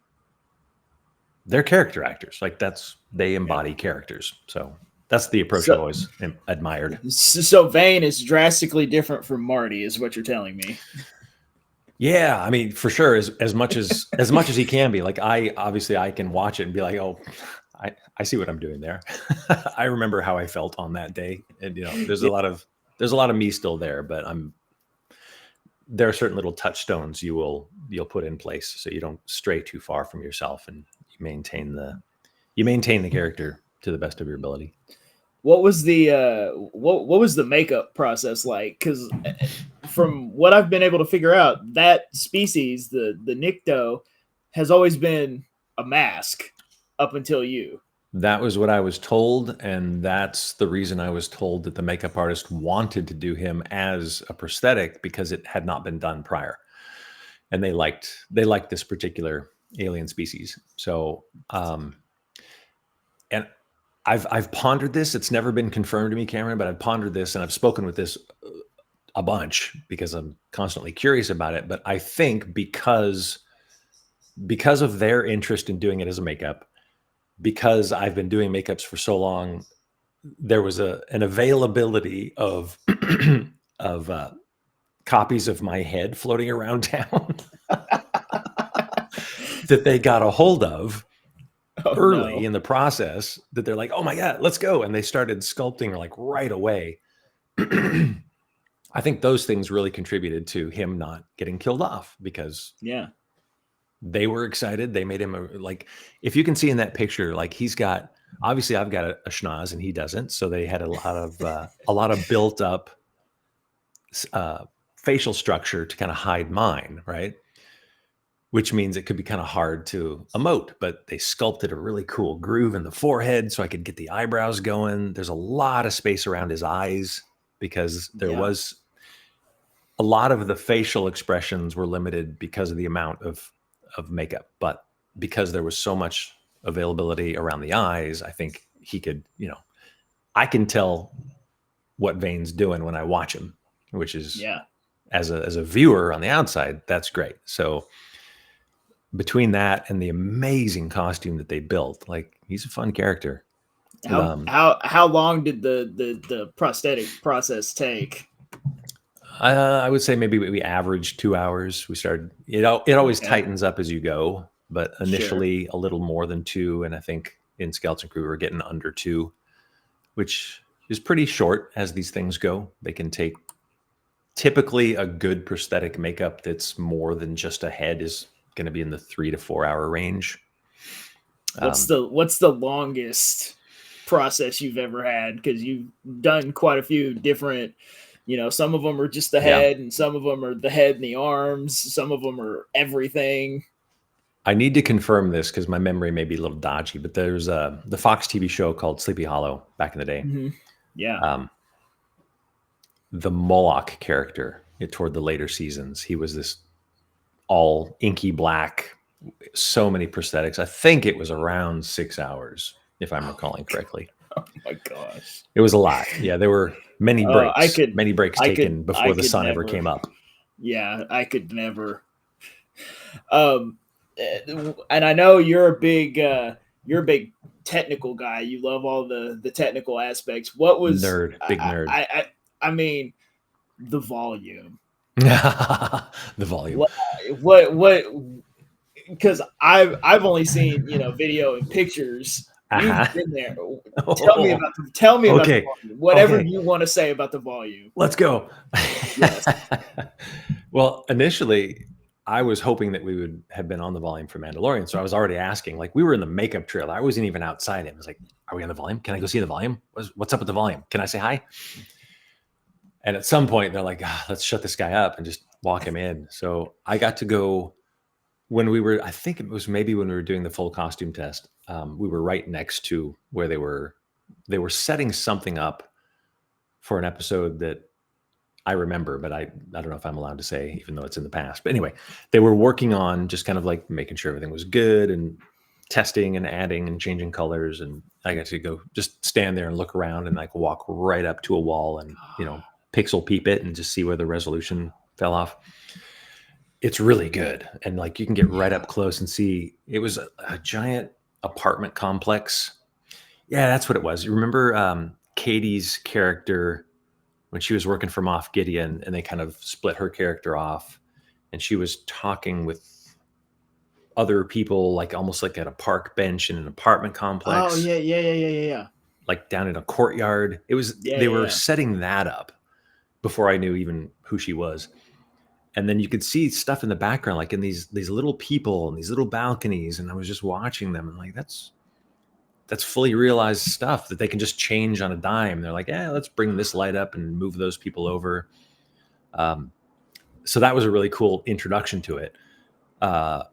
they're character actors. Like they Yeah. embody characters. So that's the approach I've So, always admired. so Vane is drastically different from Marty, is what you're telling me. Yeah, I mean, for sure, as much as he can be. Like I can watch it and be like, oh, I see what I'm doing there. I remember how I felt on that day, and there's Yeah. a lot of me still there, but there are certain little touchstones you'll put in place so you don't stray too far from yourself, and you maintain the character to the best of your ability. What was the what was the makeup process like? Because from what I've been able to figure out, that species, the Nycto, has always been a mask up until you. That was what I was told, and that's the reason I was told that the makeup artist wanted to do him as a prosthetic, because it had not been done prior, and they liked this particular alien species. So, and I've pondered this. It's never been confirmed to me, Cameron, but I've pondered this, and I've spoken with this a bunch because I'm constantly curious about it. But I think because of their interest in doing it as a makeup, because I've been doing makeups for so long, there was an availability of of copies of my head floating around town that they got a hold of Oh early no. in the process, that they're like, oh my God, let's go. And they started sculpting like right away. I think those things really contributed to him not getting killed off, because Yeah. they were excited. They made him like, if you can see in that picture, like he's got, obviously I've got a schnoz and he doesn't. So they had a lot of built up facial structure to kind of hide mine. Right. Which means it could be kind of hard to emote, but they sculpted a really cool groove in the forehead so I could get the eyebrows going. There's a lot of space around his eyes, because there Yeah. was, a lot of the facial expressions were limited because of the amount of makeup, but because there was so much availability around the eyes, I think he could, I can tell what Vane's doing when I watch him, which is as a viewer on the outside, that's great. So between that and the amazing costume that they built, like, he's a fun character. How long did the prosthetic process take? I would say maybe we averaged 2 hours. We started, it always tightens up as you go, but initially a little more than 2. And I think in Skeleton Crew, we were getting under 2, which is pretty short as these things go. They can take, typically a good prosthetic makeup that's more than just a head is going to be in the 3 to 4 hour range. What's the longest process you've ever had? Because you've done quite a few different, some of them are just the head, and some of them are the head and the arms. Some of them are everything. I need to confirm this because my memory may be a little dodgy, but there's the Fox TV show called Sleepy Hollow back in the day. Mm-hmm. Yeah. The Moloch character toward the later seasons, he was this all inky black, so many prosthetics. I think it was around 6 hours, if I'm recalling correctly. Oh my gosh. It was a lot. Yeah, there were many breaks. Many breaks taken before the sun ever came up. Yeah, I could never. And I know you're a big technical guy. You love all the technical aspects. What was big nerd? I mean, the volume. The volume. What? Because I've only seen video and pictures. You've been there. Tell me about the volume. Whatever you want to say about the volume. Let's go. Yes. Well, initially, I was hoping that we would have been on the volume for Mandalorian. So I was already asking, like, we were in the makeup trailer. I wasn't even outside it. I was like, are we on the volume? Can I go see the volume? What's up with the volume? Can I say hi? And at some point, they're like, let's shut this guy up and just walk him in. So I got to go when we were, I think it was maybe when we were doing the full costume test. We were right next to where they were setting something up for an episode that I remember, but I don't know if I'm allowed to say, even though it's in the past. But anyway, they were working on just kind of like making sure everything was good and testing and adding and changing colors. And I got to go just stand there and look around and like walk right up to a wall and, pixel peep it and just see where the resolution fell off. It's really good. And like, you can get right up close and see, it was a giant apartment complex. Yeah, that's what it was. You remember Katie's character when she was working for Moff Gideon and they kind of split her character off and she was talking with other people, like almost like at a park bench in an apartment complex. Oh yeah. Like down in a courtyard. It was, they were setting that up before I knew even who she was. And then you could see stuff in the background, like in these little people and these little balconies. And I was just watching them and like, that's fully realized stuff that they can just change on a dime. They're like, let's bring this light up and move those people over. So that was a really cool introduction to it.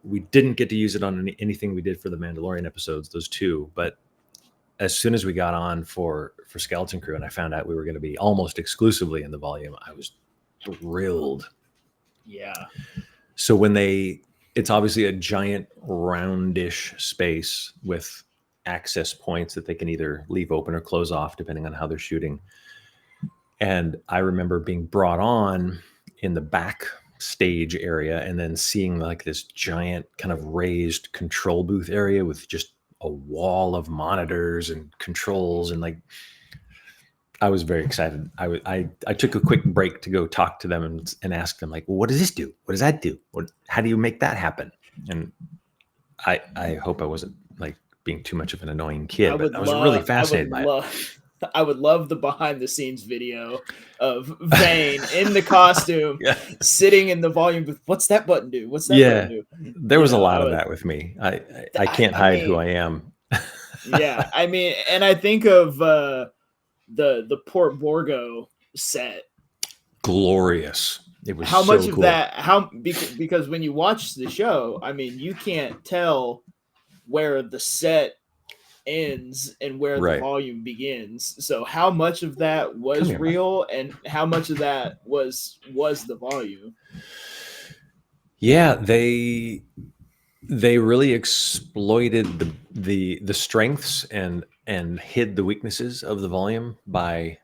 We didn't get to use it on anything we did for the Mandalorian episodes, those 2. But as soon as we got on for Skeleton Crew and I found out we were going to be almost exclusively in the volume, I was thrilled. Yeah. So it's obviously a giant roundish space with access points that they can either leave open or close off depending on how they're shooting. And I remember being brought on in the back stage area and then seeing like this giant kind of raised control booth area with just a wall of monitors and controls. And like, I was very excited. I took a quick break to go talk to them and ask them like, well, what does this do? What does that do? How do you make that happen? And I hope I wasn't like being too much of an annoying kid, but I was really fascinated by it. I would love the behind the scenes video of Vane in the costume, sitting in the volume booth. What's that button do? What's that button do? There was a lot of that with me. I can't hide who I am. Yeah. I mean, and I think of the Port Borgo set. Glorious. It was how so much of cool. that, because when you watch the show, I mean, you can't tell where the set ends and where the Right. volume begins. So how much of that Come was here, bud. real and how much of that was the volume? Yeah, they really exploited the strengths and hid the weaknesses of the volume by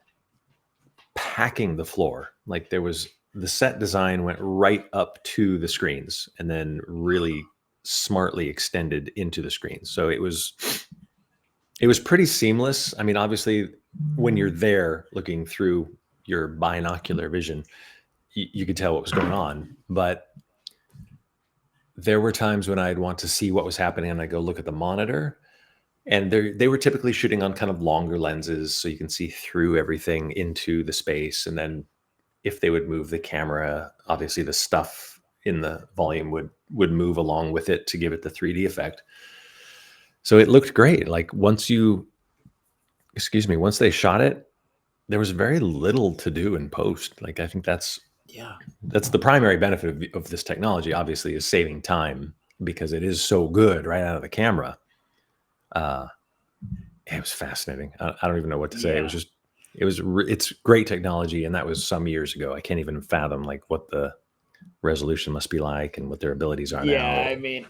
packing the floor. Like there was the set design went right up to the screens and then really smartly extended into the screens. So it was pretty seamless. I mean, obviously when you're there looking through your binocular vision, you could tell what was going on, but there were times when I'd want to see what was happening and I go look at the monitor, and they were typically shooting on kind of longer lenses so you can see through everything into the space. And then if they would move the camera, obviously the stuff in the volume would move along with it to give it the 3D effect. So it looked great. Like once they shot it, there was very little to do in post. Like I think that's Yeah. the primary benefit of this technology, obviously, is saving time because it is so good right out of the camera. It was fascinating. I don't even know what to say. It was Yeah. just, it's great technology. And that was some years ago. I can't even fathom like what the resolution must be like and what their abilities are Yeah, now. I mean,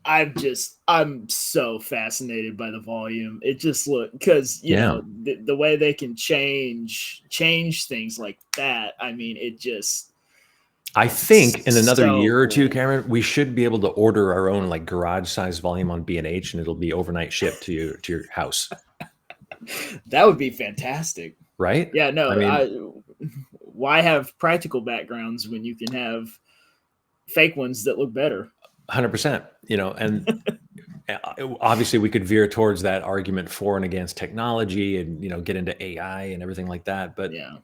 I'm so fascinated by the volume. It just look because Yeah. the way they can change things like that. I mean, I think in another so year or two, cool. Cameron, we should be able to order our own like garage size volume on B&H and it'll be overnight shipped to your house. That would be fantastic. Right. Yeah, I no, mean, why have practical backgrounds when you can have fake ones that look better? 100%, and obviously we could veer towards that argument for and against technology and get into AI and everything like that, but Yeah,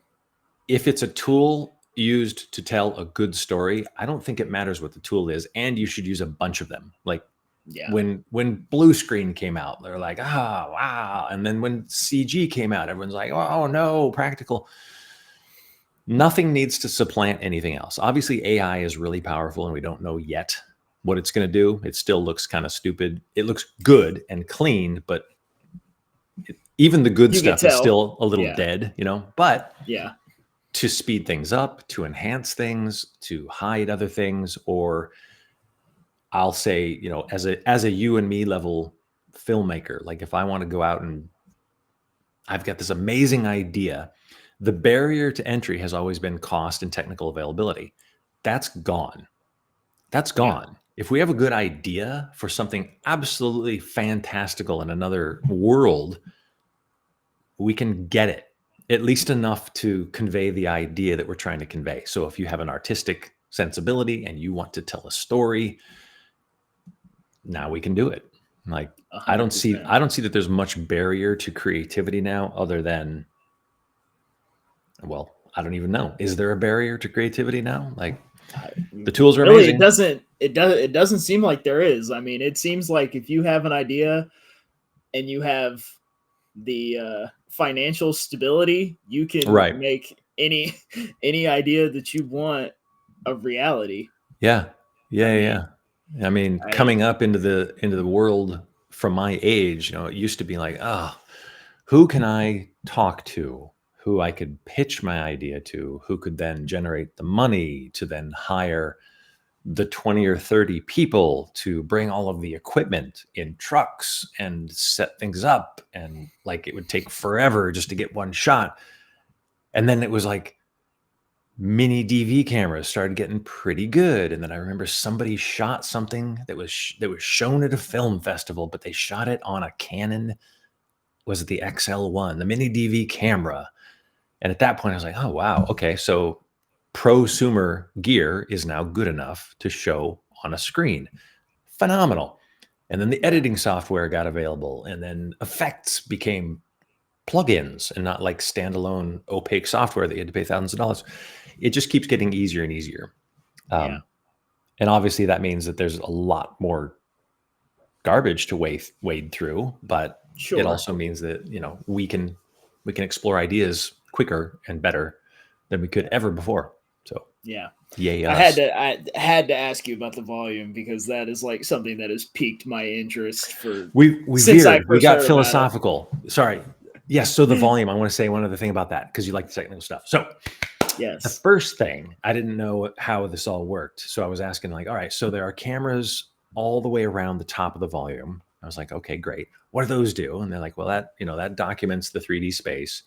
if it's a tool used to tell a good story, I don't think it matters what the tool is, and you should use a bunch of them. Like yeah, when blue screen came out, they're like, oh wow, and then when CG came out, everyone's like, oh no, practical. Nothing needs to supplant anything else. Obviously AI is really powerful and we don't know yet what it's going to do. It still looks kind of stupid. It looks good and clean, but even the good you could stuff is tell. still a little Yeah, dead, but yeah, to speed things up, to enhance things, to hide other things, or I'll say, as a you and me level filmmaker, like if I want to go out and I've got this amazing idea, the barrier to entry has always been cost and technical availability. That's gone. That's yeah, gone. If we have a good idea for something absolutely fantastical in another world, we can get it, at least enough to convey the idea that we're trying to convey. So if you have an artistic sensibility and you want to tell a story, now we can do it. Like a I hundred don't see percent. I don't see that there's much barrier to creativity now other than, well, I don't even know. Is there a barrier to creativity now? Like I, the tools are really, amazing. it doesn't seem like there is. I mean, it seems like if you have an idea and you have the financial stability, you can Right. make any idea that you want a reality. Yeah. I Yeah, mean, yeah. I mean, I coming up into the world from my age, it used to be like, oh, who can I talk to? Who I could pitch my idea to? Who could then generate the money to then hire the 20 or 30 people to bring all of the equipment in trucks and set things up, and like it would take forever just to get one shot. And then it was like mini DV cameras started getting pretty good, and then I remember somebody shot something that was shown at a film festival, but they shot it on a Canon, was it the XL1, the mini DV camera. And at that point I was like, oh wow, okay, so prosumer gear is now good enough to show on a screen. Phenomenal. And then the yeah, editing software got available, and then effects became plugins and not like standalone opaque software that you had to pay thousands of dollars. It just keeps getting easier and easier. yeah, Um, and obviously that means that there's a lot more garbage to wade through, but it sure, also means that, we can explore ideas quicker and better than we could ever before. So yeah. Yay I had us. to I had to ask you about the volume because that is like something that has piqued my interest for We since I veered. We first got heard about it. philosophical. Sorry. Yes. So the volume. I want to say one other thing about that because you like the technical stuff. So the Yes. first thing, I didn't know how this all worked. So I was asking, like, all right, so there are cameras all the way around the top of the volume. I was like, okay, great. What do those do? And they're like, well, that documents the 3D space.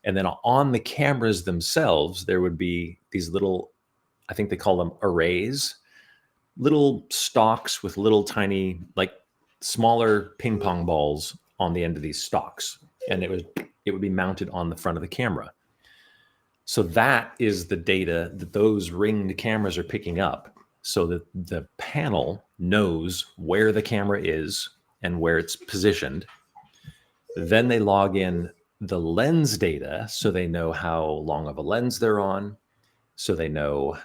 And then on the cameras themselves, there would be these little, I think they call them arrays, little stalks with little tiny, like smaller ping pong balls on the end of these stalks. And it would be mounted on the front of the camera. So that is the data that those ringed cameras are picking up so that the panel knows where the camera is and where it's positioned. Then they log in the lens data so they know how long of a lens they're on, so they know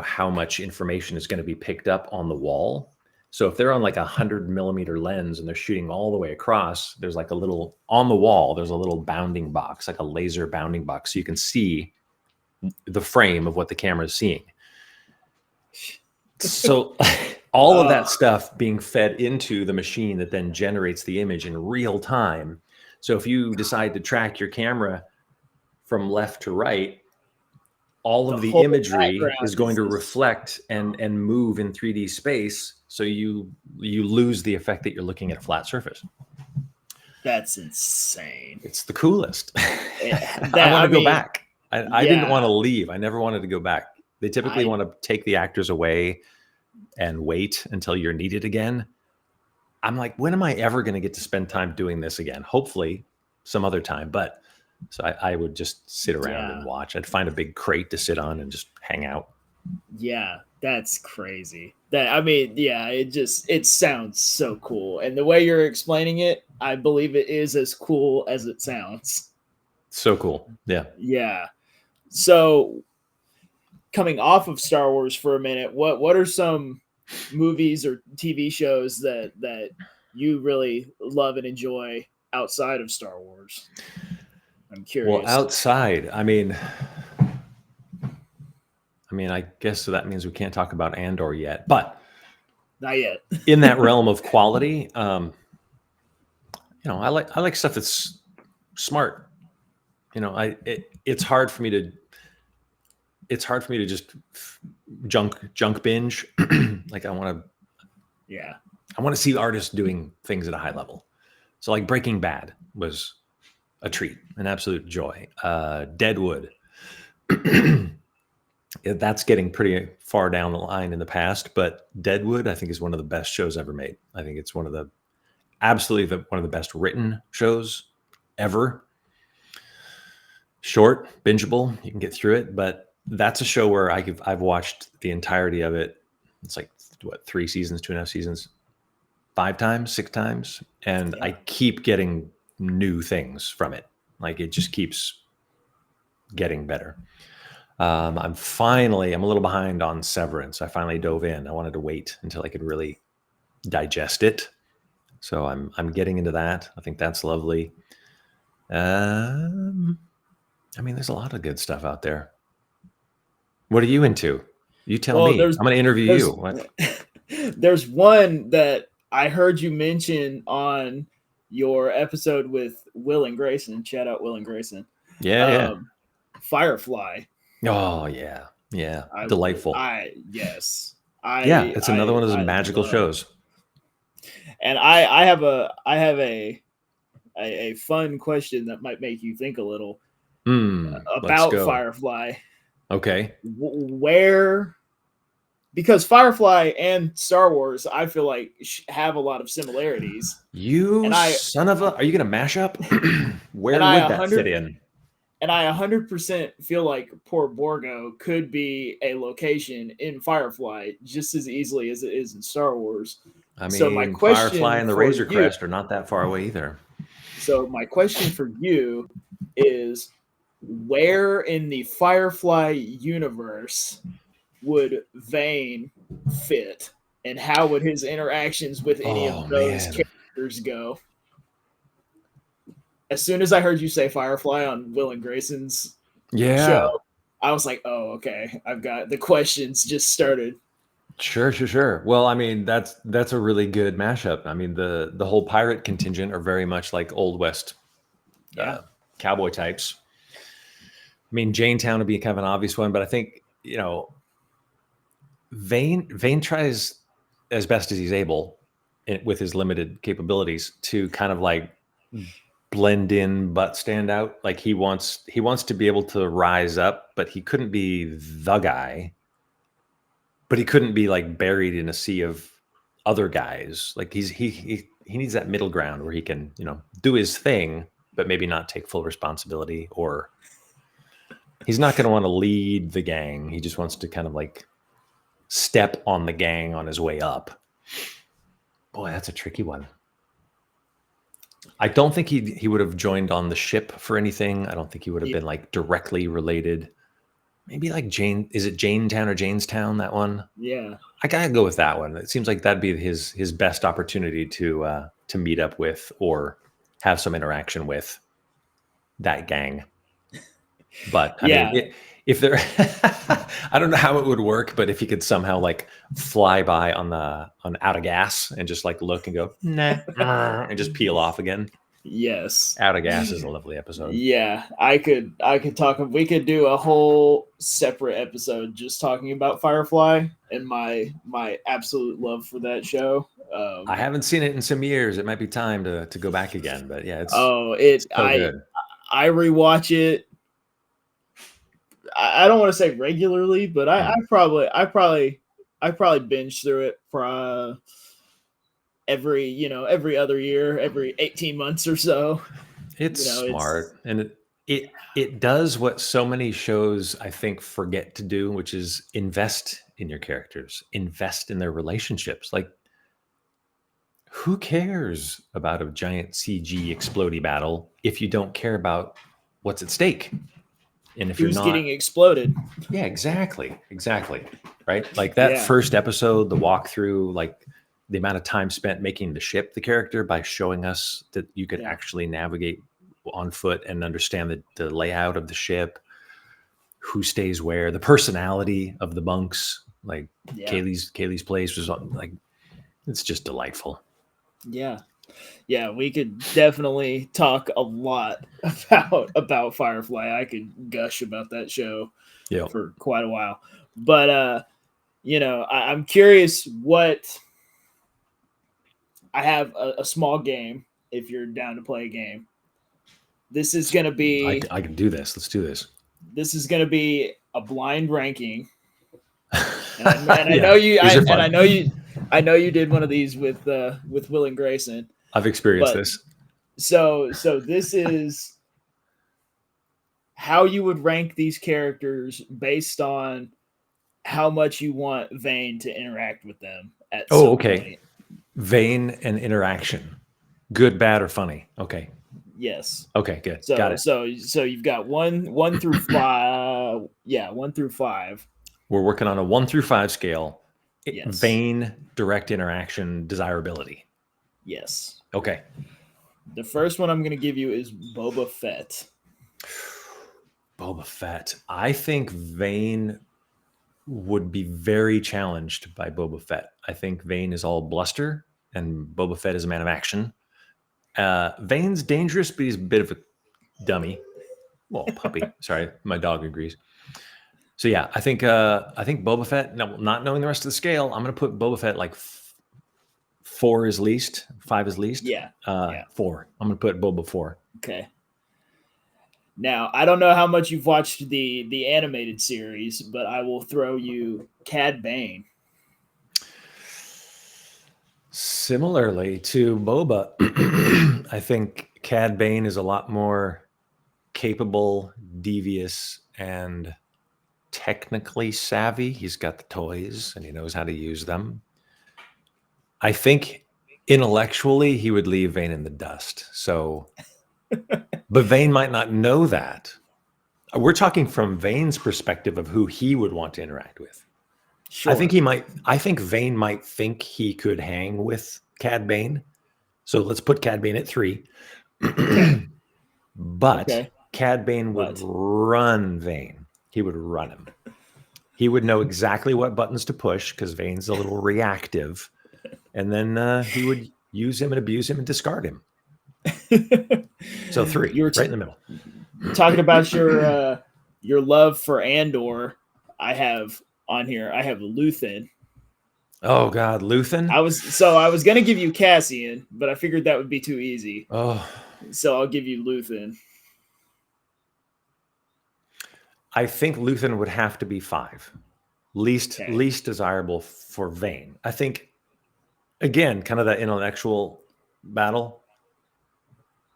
how much information is going to be picked up on the wall. So if they're on like 100 millimeter lens and they're shooting all the way across, there's like a little on the wall, there's a little bounding box, like a laser bounding box. So you can see the frame of what the camera is seeing. So all of that stuff being fed into the machine that then generates the image in real time. So if you decide to track your camera from left to right, all of the whole imagery is background going to just reflect and move in 3D space. So you lose the effect that you're looking at a flat surface. that's insane. It's the coolest. I want to go back. I didn't want to leave. I never wanted to go back. They typically want to take the actors away and wait until you're needed again. I'm like, when am I ever going to get to spend time doing this again? Hopefully some other time. But so I would just sit around and watch. I'd find a big crate to sit on and just hang out. Yeah, that's crazy. It sounds so cool. And the way you're explaining it, I believe it is as cool as it sounds. So cool. Yeah. Yeah. So coming off of Star Wars for a minute, what are some movies or TV shows that you really love and enjoy outside of Star Wars? I'm curious. Well, outside, I mean, I guess so that means we can't talk about Andor yet, but not yet. In that realm of quality, I like stuff that's smart. It's hard for me to just junk binge. Like I want to see artists doing things at a high level. So like Breaking Bad was a treat, an absolute joy. Deadwood. That's getting pretty far down the line in the past, but Deadwood, I think, is one of the best shows ever made. I think it's one of the best written shows ever. Short, bingeable, you can get through it, but that's a show where I've watched the entirety of it. It's like 3 seasons, 2.5 seasons, 5 times, 6 times, and I keep getting new things from it. Like it just keeps getting better. I'm a little behind on Severance. I finally dove in. I wanted to wait until I could really digest it. So I'm getting into that. I think that's lovely. There's a lot of good stuff out there. What are you into? You tell me. I'm going to interview you. What? There's one that I heard you mention on your episode with Will and Grayson. Shout out Will and Grayson. Yeah. Firefly. Oh yeah. Delightful. It's another one of those magical shows. And I have a fun question that might make you think a little about Firefly. Okay. Because Firefly and Star Wars, I feel like have a lot of similarities. Are you going to mash up? Where would that fit in? And I 100% feel like Port Borgo could be a location in Firefly just as easily as it is in Star Wars. So my question Firefly and the Razor Crest are not that far away either. So my question for you is, where in the Firefly universe would Vane fit, and how would his interactions with any of those characters go? As soon as I heard you say Firefly on Will and Grayson's show, I was like, oh, okay. I've got the questions just started. Sure. Well, I mean, that's a really good mashup. I mean, the whole pirate contingent are very much like Old West Yeah. cowboy types. I mean, Janetown would be kind of an obvious one, but I think, Vane tries as best as he's able with his limited capabilities to kind of like blend in but stand out. Like he wants to be able to rise up, but he couldn't be the guy. But he couldn't be like buried in a sea of other guys. Like he needs that middle ground where he can, do his thing, but maybe not take full responsibility, or he's not going to want to lead the gang. He just wants to kind of like step on the gang on his way up. Boy, that's a tricky one. I don't think he would have joined on the ship for anything. I don't think he would have been like directly related. Maybe like is it Janetown or Janestown, that one? Yeah. I gotta go with that one. It seems like that'd be his best opportunity to meet up with or have some interaction with that gang. But I mean, if there, I don't know how it would work, but if he could somehow like fly by on out of gas and just like look and go nah, and just peel off again. Yes. Out of Gas is a lovely episode. Yeah, I could talk. We could do a whole separate episode just talking about Firefly and my absolute love for that show. I haven't seen it in some years. It might be time to go back again. But yeah, it's so good. I rewatch it. I don't want to say regularly, but I probably binge through it for every other year, every 18 months or so. It's smart, and it does what so many shows I think forget to do, which is invest in your characters, invest in their relationships. Like, who cares about a giant CG explodey battle if you don't care about what's at stake? And if who's you're not getting exploded? Yeah, exactly. Right? Like that first episode, the walkthrough, like the amount of time spent making the ship the character by showing us that you could actually navigate on foot and understand the layout of the ship, who stays where, the personality of the bunks. Like Kaylee's place was like, it's just delightful. Yeah, we could definitely talk a lot about Firefly. I could gush about that show for quite a while. But I'm curious what I have a small game if you're down to play a game. This is going to be I can do this. Let's do this. This is going to be a blind ranking. And I know you I know you did one of these with Will and Grayson. I've experienced this. So this is how you would rank these characters based on how much you want Vane to interact with them at some point. Vane and interaction. Good, bad, or funny. Okay. Yes. Okay, good. So, got it. So you've got one through 5. 1 through 5. We're working on a 1 through 5 scale. Yes. Vane, direct interaction, desirability. Yes. Okay. The first one I'm going to give you is Boba Fett. Boba Fett. I think Vane would be very challenged by Boba Fett. I think Vane is all bluster and Boba Fett is a man of action. Vane's dangerous, but he's a bit of a dummy. Well, puppy. Sorry, my dog agrees. So yeah, I think Boba Fett. Now, not knowing the rest of the scale, I'm going to put Boba Fett like 4 is least, 5 is least. Yeah. 4. I'm going to put Boba 4. Okay. Now, I don't know how much you've watched the animated series, but I will throw you Cad Bane. Similarly to Boba, I think Cad Bane is a lot more capable, devious, and technically savvy. He's got the toys and he knows how to use them. I think intellectually he would leave Vane in the dust. So, but Vane might not know that. We're talking from Vane's perspective of who he would want to interact with. Sure. I think Vane might think he could hang with Cad Bane. So let's put Cad Bane at 3. But Cad Bane would run Vane. he would run him. He would know exactly what buttons to push because Vane's a little reactive. And then he would use him and abuse him and discard him. So 3, You were right in the middle. talking about your love for Andor. I have on here. I have Luthen. Oh God, Luthen. I was gonna give you Cassian, but I figured that would be too easy. Oh, So I'll give you Luthen. I think Luthen would have to be 5. Least desirable for Vane. I think, again, kind of that intellectual battle.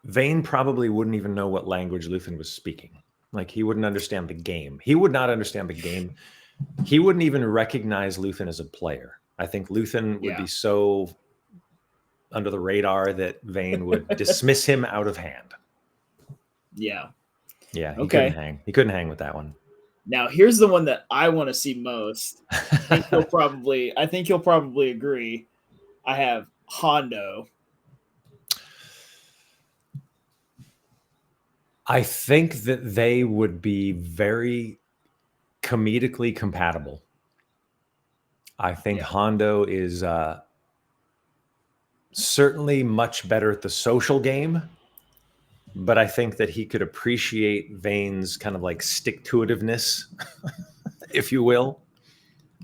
Vane probably wouldn't even know what language Luthen was speaking. Like, he wouldn't understand the game. He would not understand the game. He wouldn't even recognize Luthen as a player. I think Luthen would be so under the radar that Vane would dismiss him out of hand. Yeah. Yeah. He couldn't hang. He couldn't hang with that one. Now here's the one that I want to see most. I think you'll probably agree. I have Hondo. I think that they would be very comedically compatible. I think Hondo is certainly much better at the social game, but I think that he could appreciate Vane's kind of like stick-to-itiveness, if you will.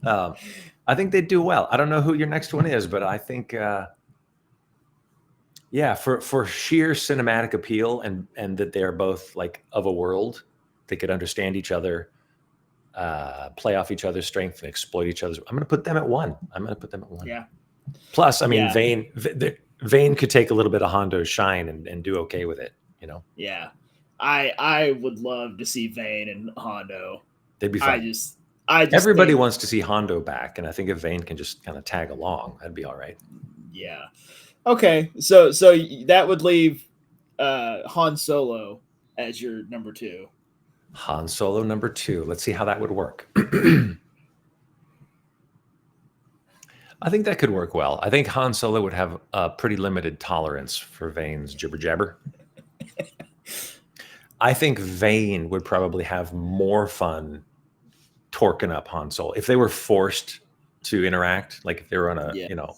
I think they'd do well. I don't know who your next one is, but I think, for sheer cinematic appeal and that they're both like of a world, they could understand each other, play off each other's strength and exploit each other's. I'm going to put them at 1. Yeah. Plus, I mean, Vane could take a little bit of Hondo's shine and do okay with it, you know? Yeah. I would love to see Vane and Hondo. They'd be fun. Everybody wants to see Hondo back, and I think if Vane can just kind of tag along, that'd be all right. Yeah. Okay. So that would leave Han Solo as your number 2. Han Solo number 2. Let's see how that would work. I think that could work well. I think Han Solo would have a pretty limited tolerance for Vane's jibber jabber. I think Vane would probably have more fun torquing up Han Solo if they were forced to interact, like if they were on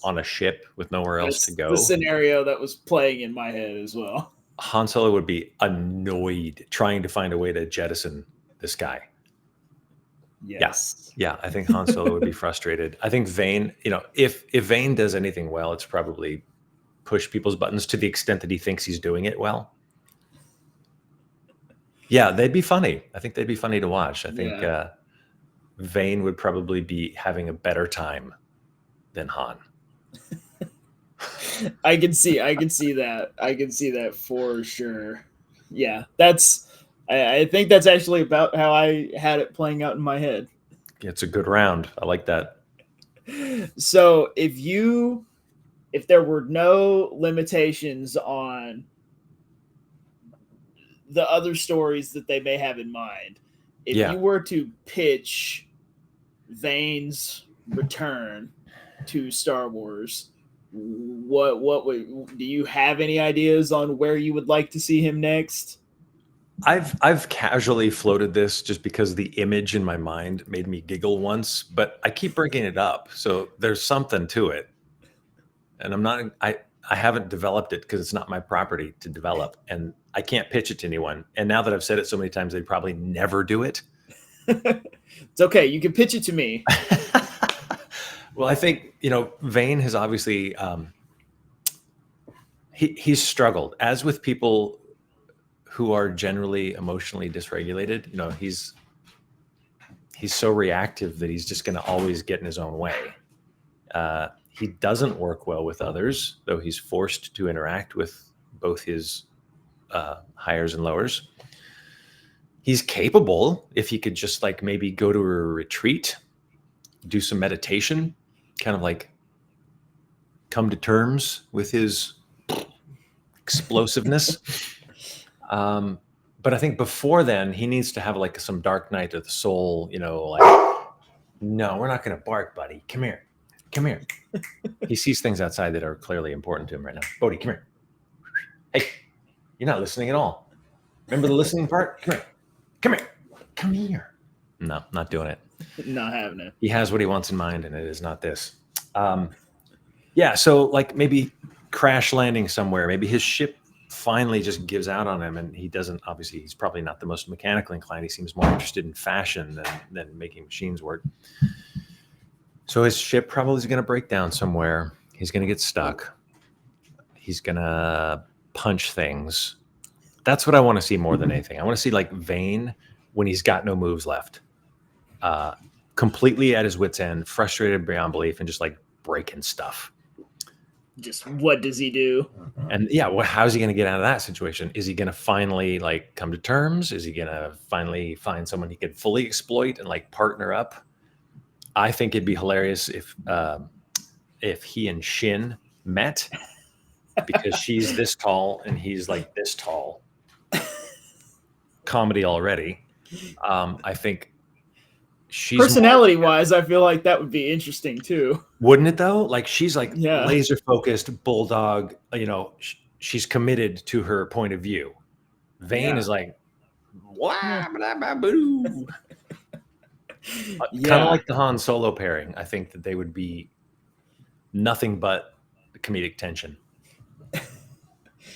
on a ship with nowhere else to go. The scenario that was playing in my head as well. Han Solo would be annoyed trying to find a way to jettison this guy. Yes. Yeah, I think Han Solo would be frustrated. I think Vane, if Vane does anything well, it's probably push people's buttons to the extent that he thinks he's doing it well. Yeah, they'd be funny. I think they'd be funny to watch. I think Vane would probably be having a better time than Han. I can see that. I can see that for sure. Yeah, I think that's actually about how I had it playing out in my head. It's a good round. I like that. So if there were no limitations on the other stories that they may have in mind, if you were to pitch Vane's return to Star Wars, what do you have any ideas on where you would like to see him next? I've casually floated this just because the image in my mind made me giggle once, but I keep bringing it up, so there's something to it, and I haven't developed it because it's not my property to develop, and I can't pitch it to anyone. And now that I've said it so many times, they'd probably never do it. It's okay. You can pitch it to me. Well, I think, Vane has obviously, he's struggled, as with people who are generally emotionally dysregulated. He's so reactive that he's just going to always get in his own way. He doesn't work well with others, though he's forced to interact with both his highers and lowers. He's capable if he could just maybe go to a retreat, do some meditation, kind of come to terms with his explosiveness. But I think before then, he needs to have some dark night of the soul, no, we're not going to bark, buddy. Come here. He sees things outside that are clearly important to him right now. Bodhi, come here. Hey, you're not listening at all. Remember the listening part? Come here. No, not doing it. Not having it. He has what he wants in mind, and it is not this. Yeah, so like maybe crash landing somewhere. Maybe his ship finally just gives out on him, and he doesn't. Obviously, he's probably not the most mechanically inclined. He seems more interested in fashion than making machines work. So his ship probably is going to break down somewhere. He's going to get stuck. He's going to punch things. That's what I want to see more than anything. I want to see like Vane when he's got no moves left, completely at his wit's end, frustrated beyond belief, and just like breaking stuff. Just what does he do? And yeah, well, how's he going to get out of that situation? Is he going to finally like come to terms? Is he going to finally find someone he could fully exploit and like partner up? I think it'd be hilarious if he and Shin met, because she's this tall and he's like this tall. Comedy already. I think she's personality-wise, I feel like that would be interesting too. Wouldn't it though? Like she's like laser focused bulldog. You know, she's committed to her point of view. Vane is like, boo. Kind of like the Han Solo pairing. I think that they would be nothing but comedic tension.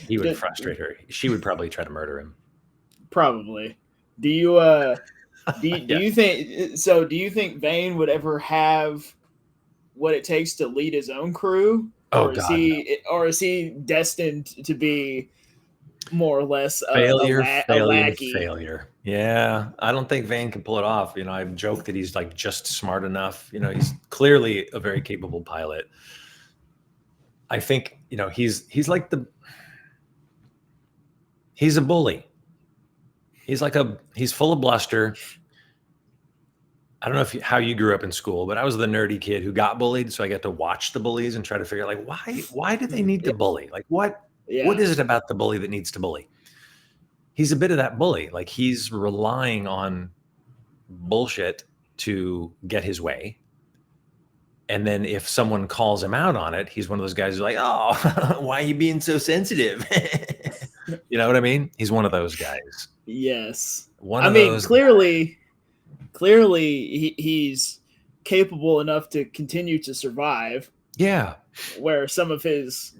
He would frustrate her. She would probably try to murder him. Probably. Do you you think so? Do you think Vane would ever have what it takes to lead his own crew? Or is he destined to be more or less a lackey? Failure. Yeah, I don't think Vane can pull it off. You know, I've joked that he's like just smart enough. You know, he's clearly a very capable pilot. I think, you know, he's a bully. He's full of bluster. I don't know how you grew up in school, but I was the nerdy kid who got bullied, so I got to watch the bullies and try to figure out like why do they need to bully? Like what is it about the bully that needs to bully? He's a bit of that bully. Like he's relying on bullshit to get his way. And then if someone calls him out on it, he's one of those guys who's like, oh, why are you being so sensitive? You know what I mean? He's one of those guys. Yes. Clearly he's capable enough to continue to survive. Yeah. Where some of his,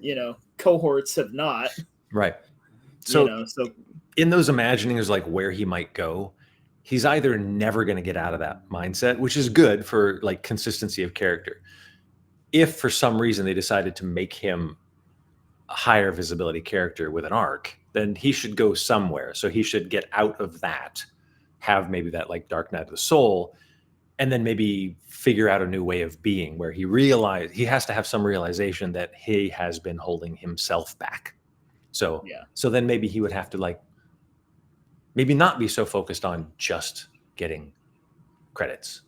cohorts have not. Right. So in those imaginings, like where he might go, he's either never going to get out of that mindset, which is good for like consistency of character. If for some reason they decided to make him a higher visibility character with an arc, then he should go somewhere. So he should get out of that, have maybe that like Dark Night of the Soul, and then maybe figure out a new way of being where he has to have some realization that he has been holding himself back. So then maybe he would have to like maybe not be so focused on just getting credits.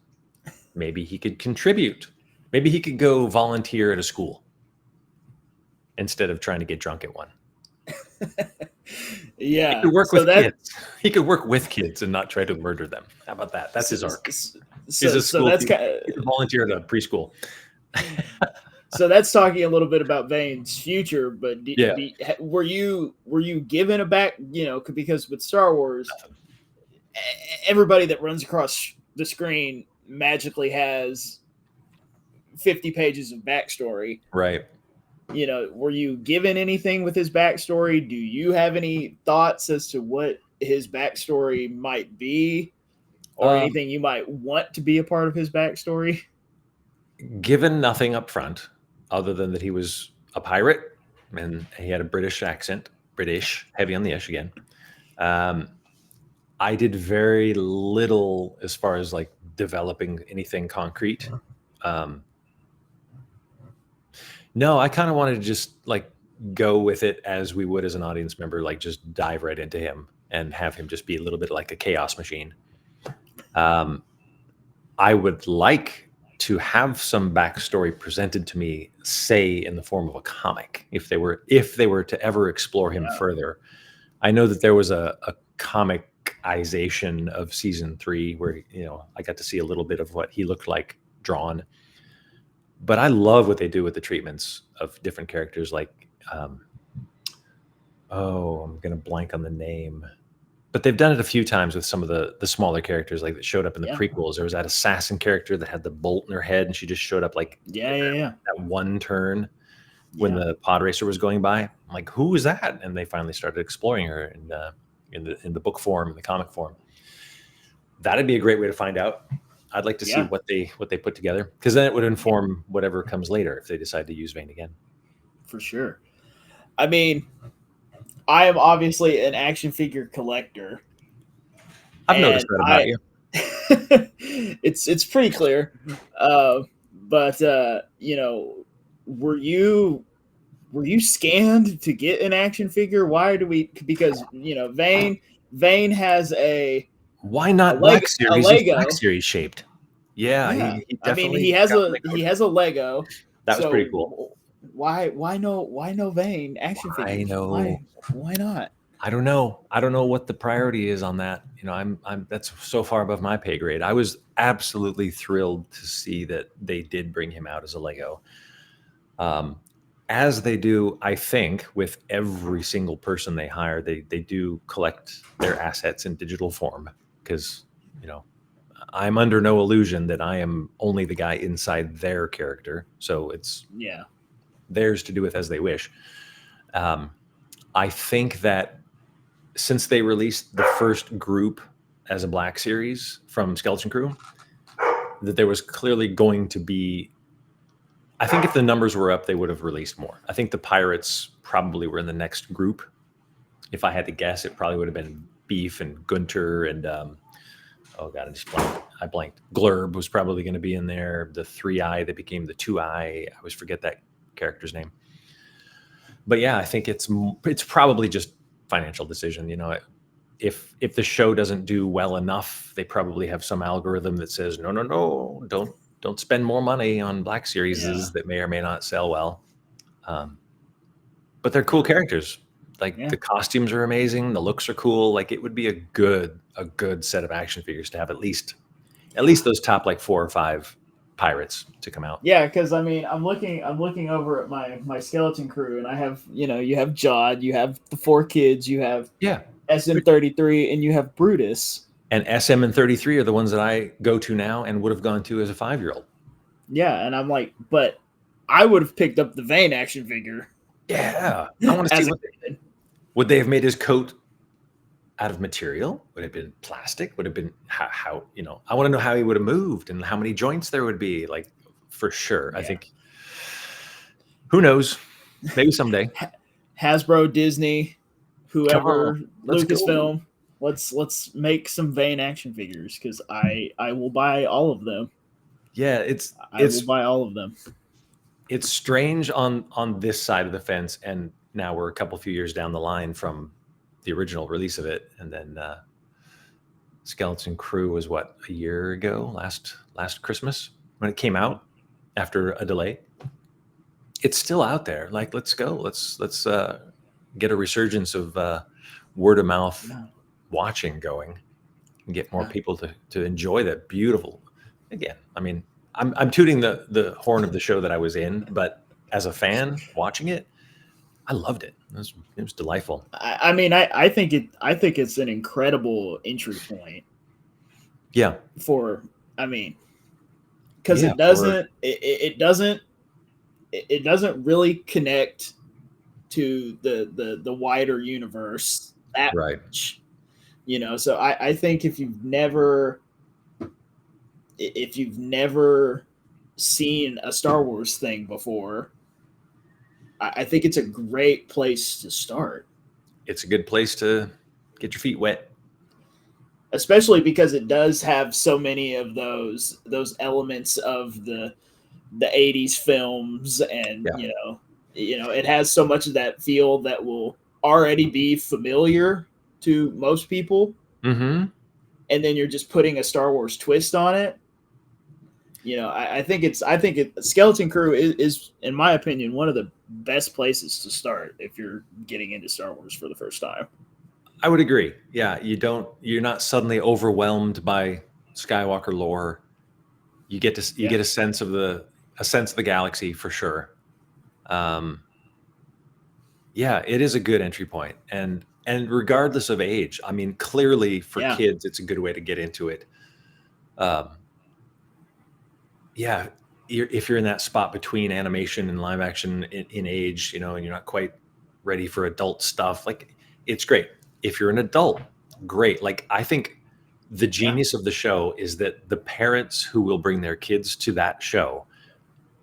Maybe he could contribute. Maybe he could go volunteer at a school instead of trying to get drunk at one. Yeah. He could work with kids. He could work with kids and not try to murder them. How about that? That's his arc. So that's volunteer at a preschool. So that's talking a little bit about Vane's future, but were you given a back, because with Star Wars, everybody that runs across the screen magically has 50 pages of backstory. Right. Were you given anything with his backstory? Do you have any thoughts as to what his backstory might be, or anything you might want to be a part of his backstory? Given nothing up front, other than that he was a pirate and he had a British accent, British, heavy on the ish again. I did very little as far as like developing anything concrete. No, I kind of wanted to just like go with it as we would as an audience member, like just dive right into him and have him just be a little bit like a chaos machine. I would like to have some backstory presented to me, say in the form of a comic, if they were to ever explore him further. I know that there was a comicization of season 3 where, I got to see a little bit of what he looked like drawn. But I love what they do with the treatments of different characters. Like, I'm going to blank on the name. But they've done it a few times with some of the smaller characters, like that showed up in the Yeah. prequels. There was that assassin character that had the bolt in her head, and she just showed up like Yeah. that one turn when Yeah. the pod racer was going by. I'm like, who is that? And they finally started exploring her in the book form, in the comic form. That'd be a great way to find out. I'd like to see Yeah. what they put together, because then it would inform whatever comes later if they decide to use Vane again. For sure. I mean, I am obviously an action figure collector. I've noticed that about you. It's pretty clear. But you know, were you scanned to get an action figure? Why do we? Because you know, Vane has a Why not a Black Lego. Series? He's Black Series shaped. Yeah, Yeah, he I mean, definitely got something he going. has a Lego. That was pretty cool. So why no Vane action I figures? know. Why not? I don't know. I don't know what the priority is on that. You know, I'm that's so far above my pay grade. I was absolutely thrilled to see that they did bring him out as a Lego. As they do, I think, with every single person they hire, they do collect their assets in digital form, because, you know, I'm under no illusion that I am only the guy inside their character. So it's Yeah. theirs to do with as they wish. I think that since they released the first group as a Black Series from Skeleton Crew, that there was clearly going to be, I think if the numbers were up, they would have released more. I think the Pirates probably were in the next group. If I had to guess, it probably would have been Beef and Gunter and, oh God, I blanked. Glurb was probably going to be in there. The 3-eye that became the 2-eye. I always forget that character's name. But yeah, I think it's probably just financial decision. You know, if the show doesn't do well enough, they probably have some algorithm that says, no, don't spend more money on Black Series that may or may not sell well. But they're cool characters. Like the costumes are amazing, the looks are cool. Like it would be a good set of action figures to have at least those top like 4 or 5 pirates to come out. Yeah, because I mean, I'm looking over at my Skeleton Crew, and I have, you know, you have Jod, you have the 4 kids, you have SM33, and you have Brutus. And SM and 33 are the ones that I go to now and would have gone to as a 5-year-old. Yeah, and I'm like, but I would have picked up the Vane action figure. Yeah, I want to see would they have made his coat out of material? Would it have been plastic? Would it have been how you know? I want to know how he would have moved and how many joints there would be. Like for sure, I think. Who knows? Maybe someday. Hasbro, Disney, whoever, Lucasfilm. Go. Let's make some Vane action figures, because I will buy all of them. Yeah, I will buy all of them. It's strange on this side of the fence, and now we're a few years down the line from the original release of it, and then Skeleton Crew was what, a year ago, last Christmas when it came out after a delay. It's still out there. Like, let's go. Let's get a resurgence of word of mouth watching going, and get more people to enjoy that beautiful. Again, I mean, I'm tooting the horn of the show that I was in, but as a fan watching it, I loved it. It was delightful. I mean, I think it's an incredible entry point. Yeah. Because it doesn't really connect to the wider universe that much, you know. So I think if you've never seen a Star Wars thing before, I think it's a great place to start. It's a good place to get your feet wet, especially because it does have so many of those elements of the 80s films, and you know it has so much of that feel that will already be familiar to most people. Mm-hmm. And then you're just putting a Star Wars twist on it. You know, I think Skeleton Crew is, in my opinion, one of the best places to start if you're getting into Star Wars for the first time. I would agree. Yeah, you're not suddenly overwhelmed by Skywalker lore. You get a sense of the galaxy for sure. Yeah, it is a good entry point, and And regardless of age, I mean, clearly for Yeah. kids, it's a good way to get into it. Um, yeah, if you're in that spot between animation and live action in age, you know, and you're not quite ready for adult stuff, like it's great. If you're an adult, great. Like I think the Yeah. genius of the show is that the parents who will bring their kids to that show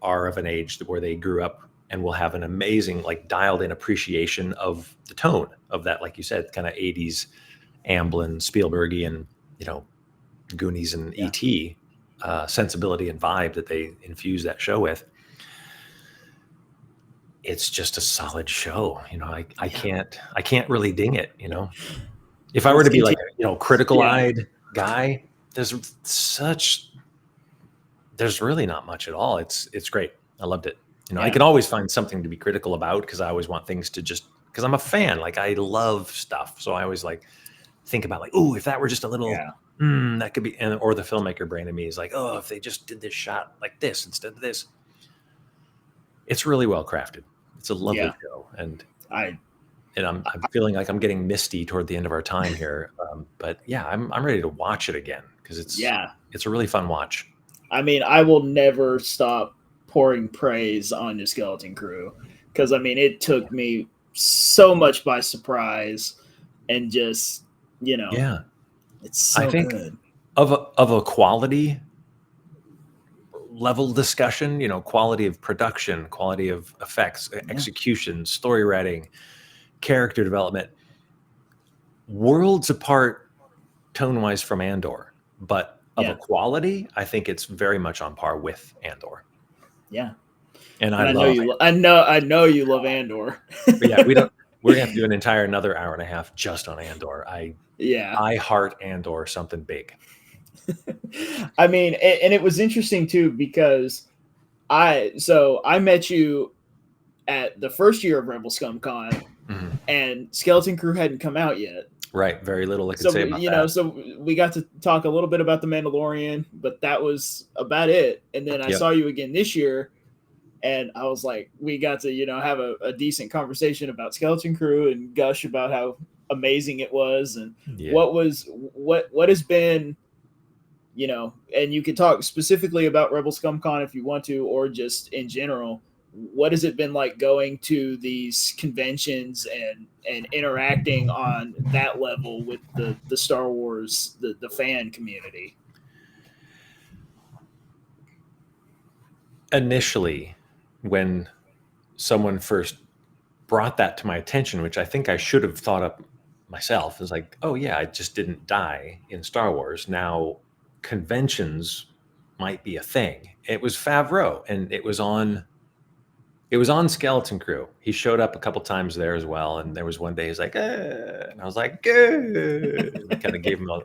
are of an age where they grew up and will have an amazing, like dialed in appreciation of the tone of that, like you said, kind of 80s Amblin, Spielbergian, you know, Goonies and Yeah. E.T. Sensibility and vibe that they infuse that show with. It's just a solid show. You know, I can't really ding it, you know. If I were Let's to be continue. like, you know, critical Yeah. eyed guy, there's really not much at all. It's great. I loved it. You know, I Yeah. can always find something to be critical about because I always want things to just because I'm a fan. Like I love stuff. So I always like think about like, oh, if that were just a little Yeah. that could be or the filmmaker brain in me is like, oh, if they just did this shot like this instead of this. It's really well crafted. It's a lovely Yeah. show. And I I'm feeling like I'm getting misty toward the end of our time here. But yeah, I'm ready to watch it again because yeah. it's a really fun watch. I mean, I will never stop pouring praise on your Skeleton Crew because I mean, it took me so much by surprise, and just Yeah, it's I so think good. of a quality level discussion, you know, quality of production, quality of effects, Yeah. execution, story writing, character development, worlds apart tone wise from Andor, but of a Yeah. quality, I think it's very much on par with Andor. Yeah. And I And I know love you. it. I know you love Andor. But yeah, we're gonna have to do another hour and a half just on Andor. Yeah. I heart Andor something big. I mean, and it was interesting too because I met you at the first year of Rebel Scum Con, Mhm. and Skeleton Crew hadn't come out yet. Right. Very little I could say So about that. so we got to talk a little bit about the Mandalorian, but that was about it. And then I Yep. saw you again this year, and I was like, we got to have a decent conversation about Skeleton Crew and gush about how amazing it was and Yeah. what has been, and you can talk specifically about Rebel Scum Con if you want to, or just in general. What has it been like going to these conventions and interacting on that level with the Star Wars the fan community? Initially, when someone first brought that to my attention, which I think I should have thought up myself, is like, oh yeah, I just didn't die in Star Wars. Now conventions might be a thing. It was Favreau, and it was on Skeleton Crew. He showed up a couple times there as well, and there was one day he's like, and I was like, good. I kind of gave him a.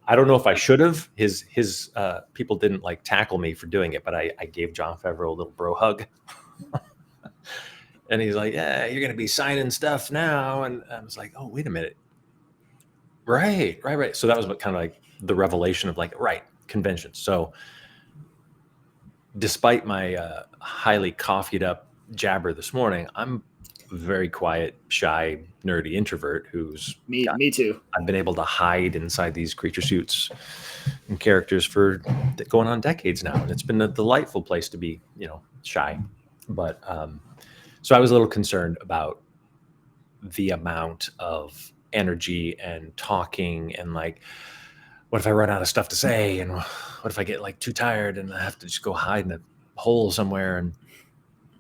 I don't know if I should have. His people didn't like tackle me for doing it, but I gave John Favreau a little bro hug. And he's like, yeah, you're going to be signing stuff now. And I was like, oh, wait a minute. Right. So that was kind of like the revelation of like, right, conventions. So despite my highly coffeeed up jabber this morning, I'm a very quiet, shy, nerdy introvert who's Me too. I've been able to hide inside these creature suits and characters for going on decades now. And it's been a delightful place to be, shy. But so I was a little concerned about the amount of energy and talking and like, what if I run out of stuff to say? And what if I get like too tired and I have to just go hide in a hole somewhere? And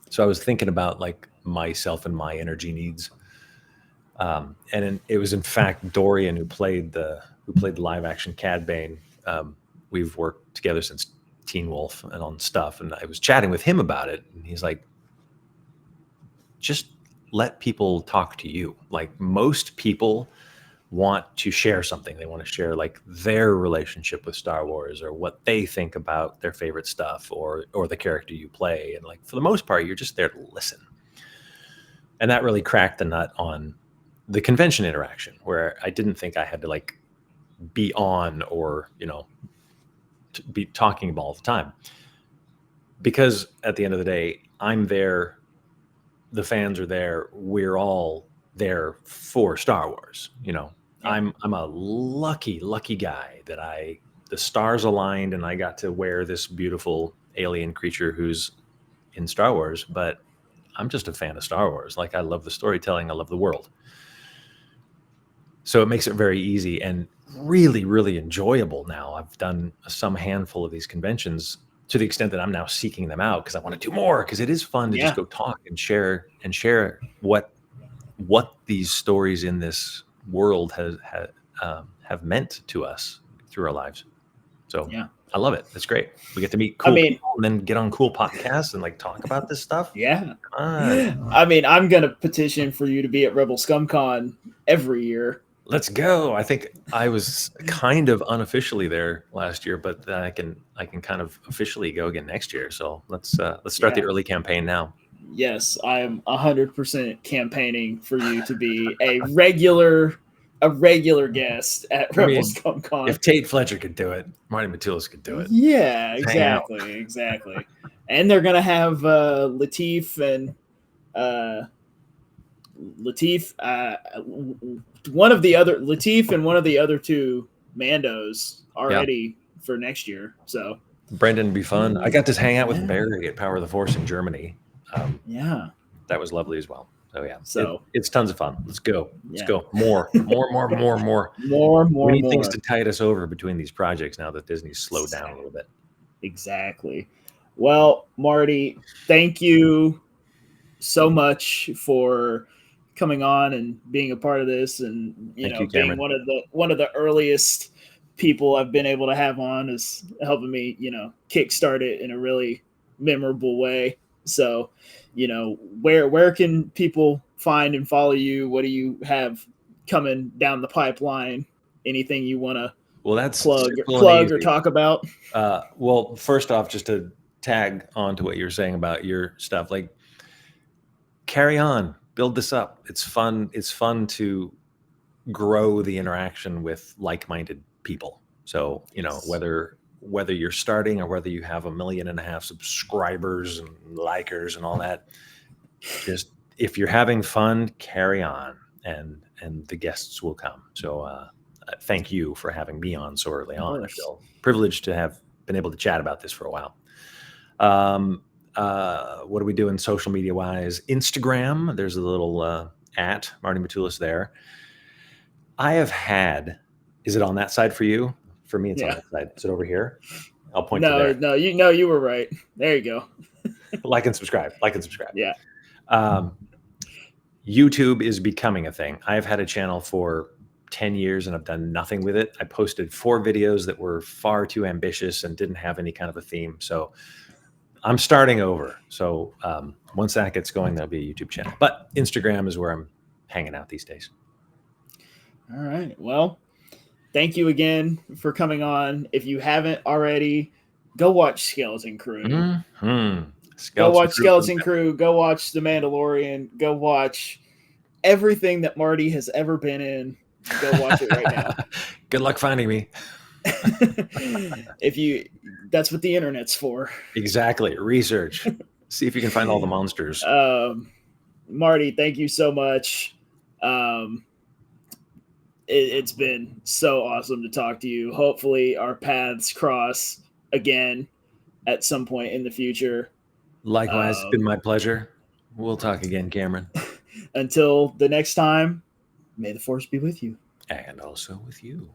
so I was thinking about like myself and my energy needs. It was in fact Dorian who played the live action Cad Bane. We've worked together since Teen Wolf and on stuff, and I was chatting with him about it, and he's like, just let people talk to you. Like most people want to share something. They want to share like their relationship with Star Wars or what they think about their favorite stuff or the character you play. And like for the most part, you're just there to listen. And that really cracked the nut on the convention interaction where I didn't think I had to like be on or, be talking about all the time. Because at the end of the day, I'm there, the fans are there, we're all there for Star Wars. Yeah. I'm a lucky guy that the stars aligned and I got to wear this beautiful alien creature who's in Star Wars, but I'm just a fan of Star Wars. Like, I love the storytelling, I love the world. So it makes it very easy and really, really enjoyable now. I've done some handful of these conventions to the extent that I'm now seeking them out because I want to do more, because it is fun to just go talk and share what these stories in this world have meant to us through our lives. So I love it. It's great. We get to meet cool people and then get on cool podcasts and like talk about this stuff. Yeah. I mean, I'm going to petition for you to be at Rebel ScumCon every year. Let's go. I think I was kind of unofficially there last year, but I can kind of officially go again next year. So let's start the early campaign now. Yes, I am 100% campaigning for you to be a regular guest at Rebel ScumCon. If Tate Fletcher could do it, Marti Matulis could do it. Yeah, exactly. And they're gonna have Lateef and one of the other two Mandos already for next year. So Brendan would be fun. I got to hang out with Barry at Power of the Force in Germany. That was lovely as well. So it's tons of fun. Let's go. Let's go. More. We need things to tide us over between these projects now that Disney's slowed down a little bit. Exactly. Well, Marty, thank you so much for coming on and being a part of this, and being one of the earliest people I've been able to have on, is helping me kickstart it in a really memorable way. So where can people find and follow you? What do you have coming down the pipeline? Anything you want to plug or talk about? Well, first off, just to tag on to what you're saying about your stuff, like, carry on, build this up. It's fun to grow the interaction with like-minded people. So whether you're starting or whether you have 1.5 million subscribers and likers and all that, just if you're having fun, carry on, and the guests will come. So thank you for having me on so early on. I feel privileged to have been able to chat about this for a while. What are we doing social media wise? Instagram, there's a little at Marti Matulis there. I have had, is it on that side for you? For me, it's on that side. Is it over here? I'll point to there. No, you were right. There you go. Like and subscribe. Yeah. YouTube is becoming a thing. I've had a channel for 10 years and I've done nothing with it. I posted 4 videos that were far too ambitious and didn't have any kind of a theme. So I'm starting over. So once that gets going, there'll be a YouTube channel. But Instagram is where I'm hanging out these days. All right. Well, thank you again for coming on. If you haven't already, go watch Skeleton Crew. Go watch Skeleton Crew. Go watch The Mandalorian. Go watch everything that Marty has ever been in. Go watch it right now. Good luck finding me. That's what the internet's for. Exactly. Research. See if you can find all the monsters. Marty, thank you so much. It's been so awesome to talk to you. Hopefully our paths cross again at some point in the future. Likewise, it's been my pleasure. We'll talk again, Cameron. Until the next time, may the Force be with you. And also with you.